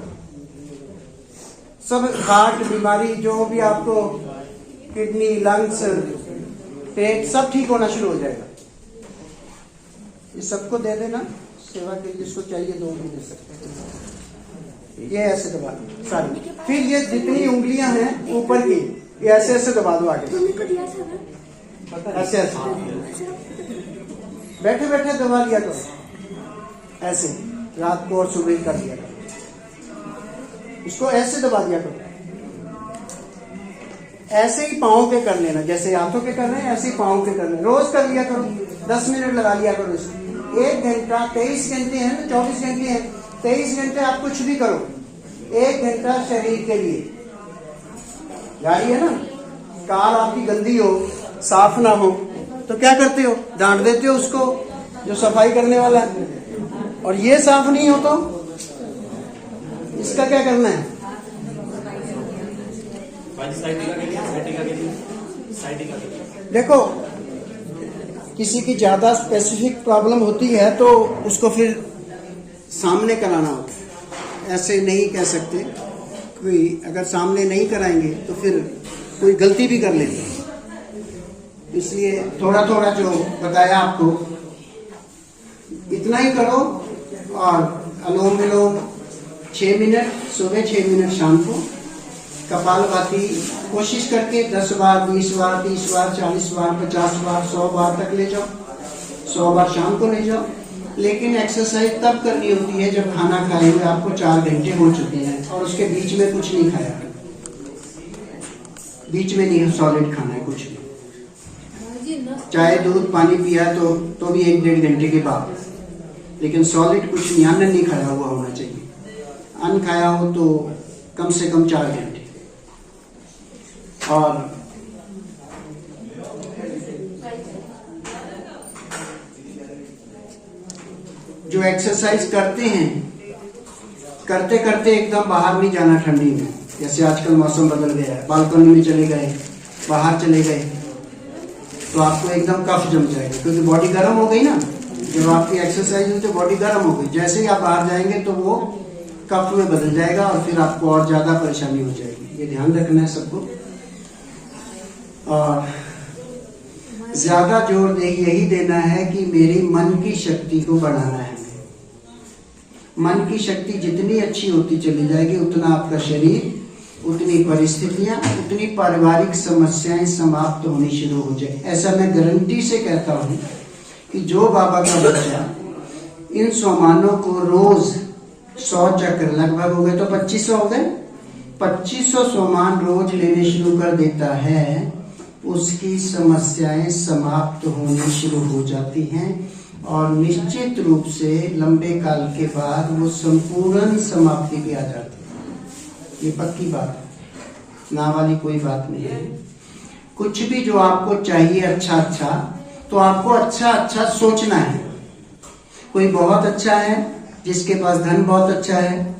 सब हार्ट बीमारी, जो भी आपको किडनी, लंग्स, पेट, सब ठीक होना शुरू हो जाएगा। ये सबको दे देना सेवा के लिए, जिसको चाहिए 2 भी दे सकते हैं। ये ऐसे दबा दो सारी। फिर ये जितनी उंगलियां हैं ऊपर की, ये ऐसे ऐसे दबा दो आगे, ऐसे ऐसे बैठे बैठे दबा लिया करो, ऐसे रात को और सुबह कर दिया करो। इसको ऐसे दबा दिया करो, ऐसे ही पाँव के कर लेना, जैसे हाथों के कर रहे हैं ऐसे ही पाँव के कर लेना। रोज कर लिया करो, 10 मिनट लगा लिया करो इसको। 1 घंटा, 23 घंटे हैं ना, 24 घंटे हैं, 23 घंटे आप कुछ भी करो, 1 घंटा शरीर के लिए। जारी है ना, कार आपकी गंदी हो, साफ ना हो तो क्या करते हो, डांट देते हो उसको जो सफाई करने वाला है। और ये साफ नहीं हो तो इसका क्या करना है, देखो किसी की ज्यादा स्पेसिफिक प्रॉब्लम होती है तो उसको फिर सामने कराना होता है, ऐसे नहीं कह सकते। कोई अगर सामने नहीं कराएंगे तो फिर कोई गलती भी कर लेते हैं। इसलिए थोड़ा थोड़ा जो बताया आपको इतना ही करो। और अनुलोम विलोम 6 मिनट सुबह, 6 मिनट शाम को। कपालभाति कोशिश करके 10 बार, 20 बार, 30 बार, 40 बार, 50 बार, 100 बार तक ले जाओ। 100 बार शाम को ले जाओ। लेकिन एक्सरसाइज तब करनी होती है जब खाना खाए हुए आपको 4 घंटे हो चुके हैं और उसके बीच में कुछ नहीं खाया, बीच में नहीं सॉलिड खाना है कुछ भी। चाहे दूध पानी पिया तो भी 1-1.5 घंटे के बाद, लेकिन सॉलिड कुछ नहीं, अन्न नहीं खाया हुआ होना चाहिए। अन्न खाया हो तो कम से कम 4 घंटे। और जो एक्सरसाइज करते हैं, करते करते एकदम बाहर नहीं जाना ठंडी में। जैसे आजकल मौसम बदल गया है, बालकनी में चले गए, बाहर चले गए तो आपको एकदम कफ जम जाएगा, क्योंकि बॉडी गर्म हो गई ना। जब आपकी एक्सरसाइज हुई तो बॉडी गर्म हो गई, जैसे ही आप बाहर जाएंगे तो वो कफ में बदल जाएगा और फिर आपको और ज्यादा परेशानी हो जाएगी। ये ध्यान रखना है सबको। और ज्यादा जोर यही देना है कि मेरी मन की शक्ति को बढ़ाना है। मन की शक्ति जितनी अच्छी होती चली जाएगी उतना आपका शरीर, उतनी परिस्थितियां, उतनी पारिवारिक समस्याएं समाप्त होनी शुरू हो जाए। ऐसा मैं गारंटी से कहता हूं कि जो बाबा का बच्चा इन सोमानों को रोज 100 चक्र लगभग हो गए तो 2500 हो गए, 2500 सोमान रोज लेने शुरू कर देता है, उसकी समस्याएं समाप्त होनी शुरू हो जाती हैं और निश्चित रूप से लंबे काल के बाद वो संपूर्ण समाप्ति भी आ जाती है। ये पक्की बात है, ना वाली कोई बात नहीं है। कुछ भी जो आपको चाहिए अच्छा अच्छा, तो आपको अच्छा अच्छा सोचना है। कोई बहुत अच्छा है, जिसके पास धन बहुत अच्छा है,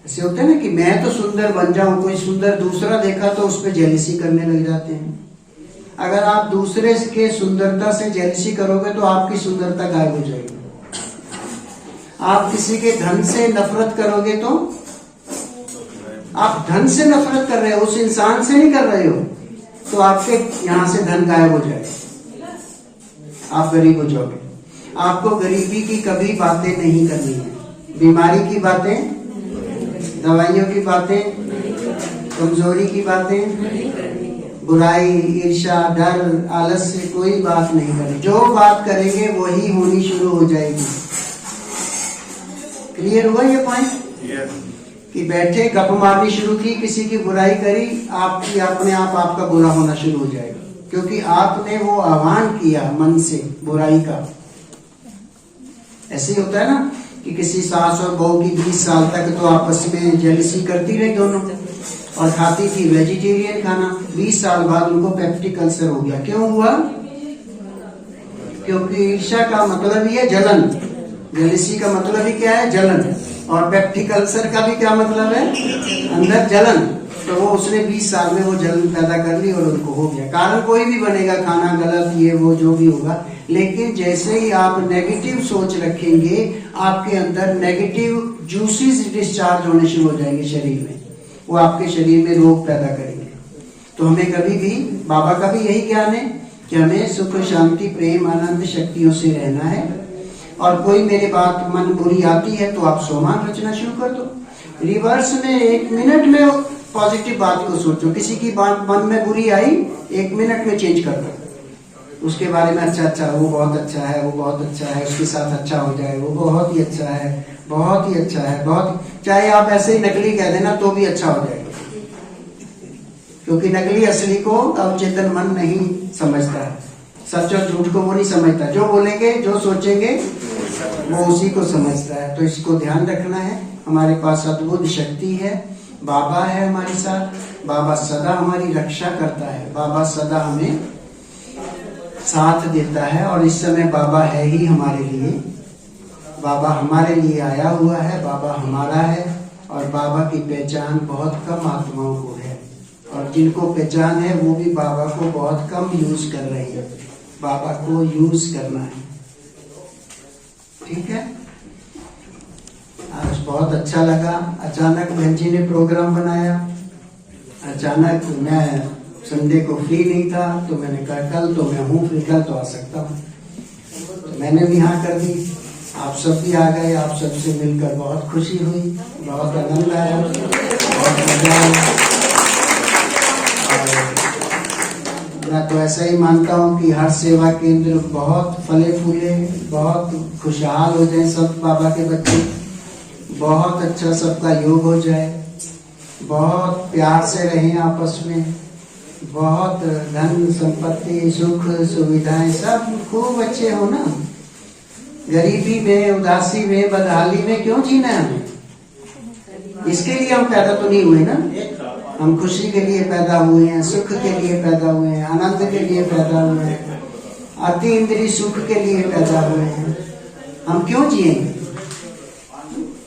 ऐसे होता है ना कि मैं तो सुंदर बन जाऊं, कोई सुंदर दूसरा देखा तो उस पर जेलसी करने लग जाते हैं। अगर आप दूसरे के सुंदरता से जेलसी करोगे तो आपकी सुंदरता गायब हो जाएगी। आप किसी के धन से नफरत करोगे तो आप धन से नफरत कर रहे हो, उस इंसान से नहीं कर रहे हो, तो आपके यहां से धन गायब हो जाएगा, आप गरीब हो जाओगे। आपको गरीबी की कभी बातें नहीं करनी है, बीमारी की बातें, दवाइयों की बातें, कमजोरी की बातें, बुराई, ईर्ष्या, डर, आलस से कोई बात नहीं करनी। जो बात करेंगे वही होनी शुरू हो जाएगी। क्लियर हुआ ये पॉइंट? कि बैठे गप मारनी शुरू की, किसी की बुराई करी, आपकी अपने आप आपका बुरा होना शुरू हो जाएगा, क्योंकि आपने वो आह्वान किया मन से बुराई का। ऐसे ही होता है ना कि किसी सास और बहू की 20 साल तक तो आपस में जेलसी करती रही दोनों, और खाती थी वेजिटेरियन खाना। 20 साल बाद उनको पेप्टिक अल्सर हो गया। क्यों हुआ? क्योंकि ईर्ष्या का मतलब ही है जलन, जेलसी का मतलब ही क्या है? जलन। और पेप्टिक अल्सर का भी क्या मतलब है? अंदर जलन। तो वो उसने 20 साल में वो जलन पैदा कर ली और उनको हो गया। कारण कोई भी बनेगा, खाना गलत, ये वो जो भी होगा, लेकिन जैसे ही आप नेगेटिव सोच रखेंगे, आपके अंदर नेगेटिव जूसेस डिस्चार्ज होने शुरू हो जाएंगे शरीर में, वो आपके शरीर में रोग पैदा करेंगे। तो हमें कभी भी, बाबा का भी यही ज्ञान है कि हमें सुख, शांति, प्रेम, आनंद शक्तियों से रहना है। और कोई मेरी बात मन बुरी आती है तो आप सोमान रचना शुरू कर दो। रिवर्स में 1 मिनट में पॉजिटिव बात को सोचो। किसी की बात मन में बुरी आई, 1 मिनट में चेंज कर दो। उसके बारे में अच्छा अच्छा, वो बहुत अच्छा है, वो बहुत अच्छा है, उसके साथ अच्छा हो जाए, वो बहुत ही अच्छा है, बहुत ही अच्छा है, बहुत, चाहे आप ऐसे ही नकली कह देना तो भी अच्छा हो जाएगा, क्योंकि नकली असली को अवचेतन मन नहीं समझता है। सच और झूठ को वो नहीं समझता। जो बोलेंगे, जो सोचेंगे, वो उसी को समझता है। तो इसको ध्यान रखना है। हमारे पास अद्भुत शक्ति है, बाबा है हमारे साथ। बाबा सदा हमारी रक्षा करता है, बाबा सदा हमें साथ देता है। और इस समय बाबा है ही हमारे लिए, बाबा हमारे लिए आया हुआ है, बाबा हमारा है। और बाबा की पहचान बहुत कम आत्माओं को है, और जिनको पहचान है वो भी बाबा को बहुत कम यूज कर रहे हैं। बाबा को यूज करना है, ठीक है। आज बहुत अच्छा लगा। अचानक बहन जी ने प्रोग्राम बनाया, अचानक मैं संडे को फ्री नहीं था, तो मैंने कहा कल तो मैं हूँ फ्री, कल तो आ सकता हूँ, तो मैंने भी हाँ कर दी। आप सब भी आ गए, आप सबसे मिलकर बहुत खुशी हुई, बहुत आनंद आया, बहुत मजा आया। मैं तो ऐसा ही मानता हूँ कि हर सेवा केंद्र बहुत फले फूले, बहुत खुशहाल हो जाए सब बाबा के बच्चे, बहुत अच्छा सबका योग हो जाए, बहुत प्यार से रहें आपस में, बहुत धन संपत्ति, सुख सुविधाएं सब खूब अच्छे हो ना। गरीबी में, उदासी में, बदहाली में क्यों जीना है हमें? इसके लिए हम पैदा तो नहीं हुए ना। हम खुशी के लिए पैदा हुए हैं, सुख के लिए पैदा हुए हैं, आनंद के लिए पैदा हुए हैं, अति इंद्रिय सुख के लिए पैदा हुए हैं। हम क्यों जिएंगे?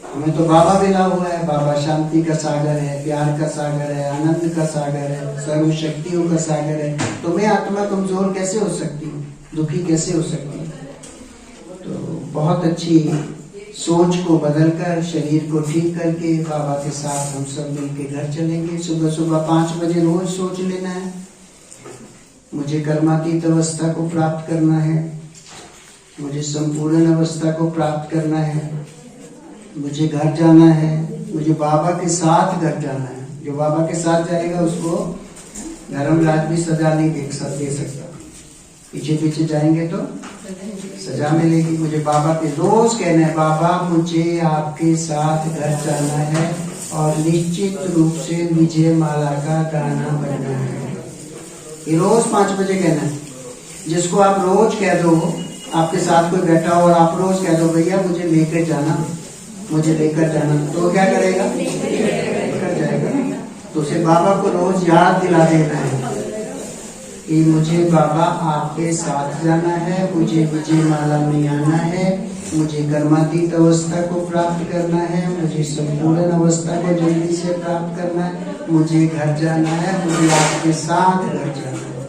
हमें तो बाबा मिला हुआ है। बाबा शांति का सागर है, प्यार का सागर है, आनंद का सागर है, सर्व शक्तियों का सागर है। तो मैं आत्मा कमजोर कैसे हो सकती हूँ, दुखी कैसे हो सकती हूँ? तो बहुत अच्छी सोच को बदलकर, शरीर को ठीक करके बाबा के साथ हम सब मिलके घर चलेंगे। सुबह सुबह 5 बजे रोज सोच लेना है, मुझे कर्मातीत अवस्था को प्राप्त करना है, मुझे संपूर्ण अवस्था को प्राप्त करना है, मुझे घर जाना है, मुझे बाबा के साथ घर जाना है। जो बाबा के साथ जाएगा उसको धर्मराज भी सजा नहीं दे सकता, पीछे पीछे जाएंगे तो सजा मिलेगी। मुझे बाबा के रोज कहना है, बाबा मुझे आपके साथ घर जाना है और निश्चित रूप से विजय माला का गाना बनना है। ये रोज 5 बजे कहना है। जिसको आप रोज कह दो, आपके साथ कोई बैठा हो और आप रोज कह दो भैया मुझे लेकर जाना, मुझे लेकर जाना, तो वो क्या करेगा? लेकर जाएगा। तो उसे बाबा को रोज याद दिला देना है कि मुझे बाबा आपके साथ जाना है, मुझे विजय माला में आना है, मुझे कर्मातीत अवस्था को प्राप्त करना है, मुझे संपूर्ण अवस्था को जल्दी से प्राप्त करना है, मुझे घर जाना है, मुझे आपके साथ घर जाना है।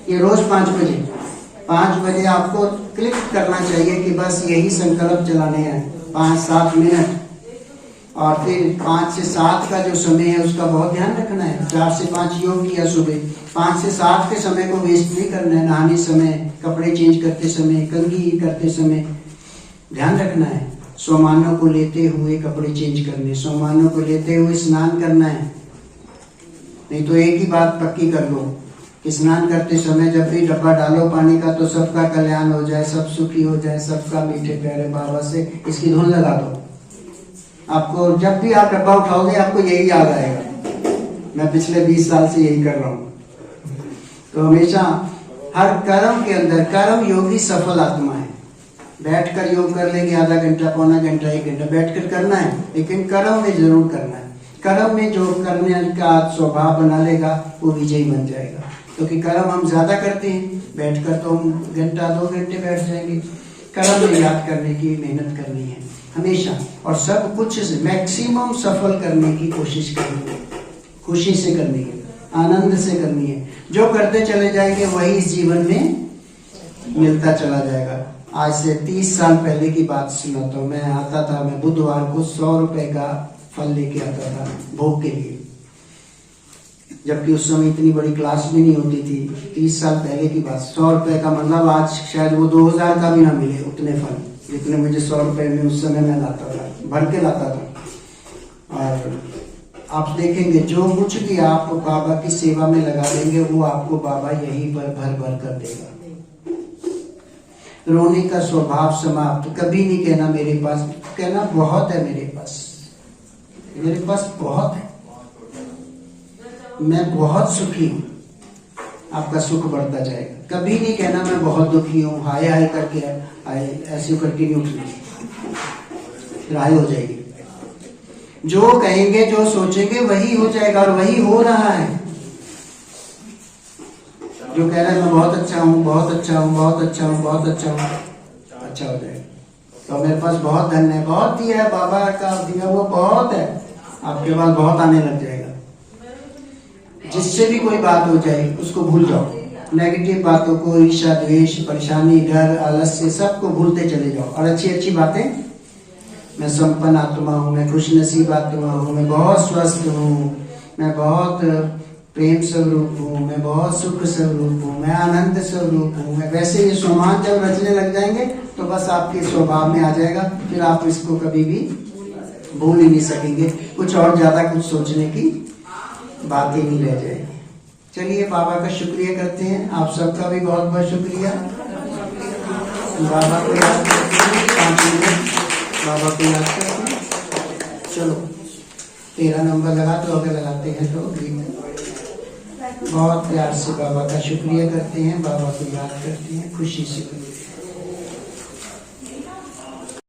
ये रोज 5 बजे आपको क्लिक करना चाहिए कि बस यही संकल्प चलाने हैं 5-7 मिनट। और फिर 5 से 7 का जो समय है उसका बहुत ध्यान रखना है। 4 से 5 योग किया सुबह, 5 से 7 के समय को वेस्ट नहीं करना है। नहाने समय, कपड़े चेंज करते समय, कंघी करते समय ध्यान रखना है। सोमानों को लेते हुए कपड़े चेंज करने, सोमानों को लेते हुए स्नान करना है। नहीं तो एक ही बात पक्की कर लो कि स्नान करते समय जब भी डब्बा डालो पानी का तो सबका कल्याण हो जाए, सब सुखी हो जाए, सबका मीठे प्यारे बाबा से इसकी धुन लगा दो। आपको जब भी आप डब्बा उठाओगे आपको यही याद आएगा। मैं पिछले 20 साल से यही कर रहा हूँ। तो हमेशा हर कर्म के अंदर, कर्म योगी सफल आत्मा है। बैठकर योग कर लेंगे आधा घंटा, पौना घंटा, 1 घंटा बैठकर करना है, लेकिन कर्म में जरूर करना है। कर्म में जो करने का स्वभाव बना लेगा वो विजयी बन जाएगा। क्योंकि कर्म हम ज्यादा करते हैं, बैठकर तो हम घंटा 2 घंटे बैठ जाएंगे। कर्म में याद करने की मेहनत करनी है हमेशा, और सब कुछ मैक्सिमम सफल करने की कोशिश करनी है, खुशी से करनी है, आनंद से करनी है। जो करते चले जाएंगे वही इस जीवन में मिलता चला जाएगा। आज से 30 साल पहले की बात सुनाता हूँ। मैं आता था, मैं बुधवार को 100 रुपए का फल लेके आता था भोग के लिए, जबकि उस समय इतनी बड़ी क्लास भी नहीं होती थी। 30 साल पहले की बात। 100 रुपए का मतलब आज शायद वो 2000 का भी ना मिले उतने फल जितने मुझे 100 रुपए में उस समय मैं लाता था, भर के लाता था। और आप देखेंगे जो कुछ भी आप बाबा की सेवा में लगा देंगे वो आपको बाबा यही पर भर भर कर देगा। रोने का स्वभाव समाप्त। कभी नहीं कहना मेरे पास, कहना बहुत है मेरे पास, मेरे पास बहुत है, मैं बहुत सुखी हूँ। आपका सुख बढ़ता जाएगा। कभी नहीं कहना मैं बहुत दुखी हूँ, हाय हाय करके, हाय ऐसे करके नहीं उठना, फिर हाय हो जाएगी। जो कहेंगे, जो सोचेंगे वही हो जाएगा, और वही हो रहा है। जो कह रहा है मैं बहुत अच्छा हूँ, बहुत अच्छा हूँ, बहुत अच्छा हूँ, बहुत अच्छा हूँ, अच्छा हो जाएगा। तो मेरे पास बहुत धन है, बहुत दिया है, बाबा का दिया हुआ बहुत है, आपके पास बहुत आने लग जाएगा। जिससे भी कोई बात हो जाए उसको भूल जाओ। नेगेटिव बातों को, ईर्ष्या, द्वेष, परेशानी, डर, आलस्य सबको भूलते चले जाओ, और अच्छी अच्छी बातें, मैं संपन्न आत्मा हूँ, मैं खुशनसीब आत्मा हूँ, मैं बहुत स्वस्थ हूँ, मैं बहुत प्रेम स्वरूप हूँ, मैं बहुत सुख स्वरूप हूँ, मैं आनंद स्वरूप हूँ, मैं वैसे ये सोमान जब रचने लग जाएंगे तो बस आपके स्वभाव में आ जाएगा। फिर आप इसको कभी भी भूल ही नहीं सकेंगे। कुछ और ज्यादा कुछ सोचने की बात ही नहीं रह जाएगी। चलिए बाबा का शुक्रिया करते हैं। आप सबका भी बहुत बहुत शुक्रिया। बाबा को याद करते हैं, 5 मिनट बाबा को याद करते हैं। चलो 13 नंबर लगा दो, अगर लगाते हैं तो। बहुत प्यार से बाबा का शुक्रिया करते हैं, बाबा को याद करते हैं, खुशी से करते हैं।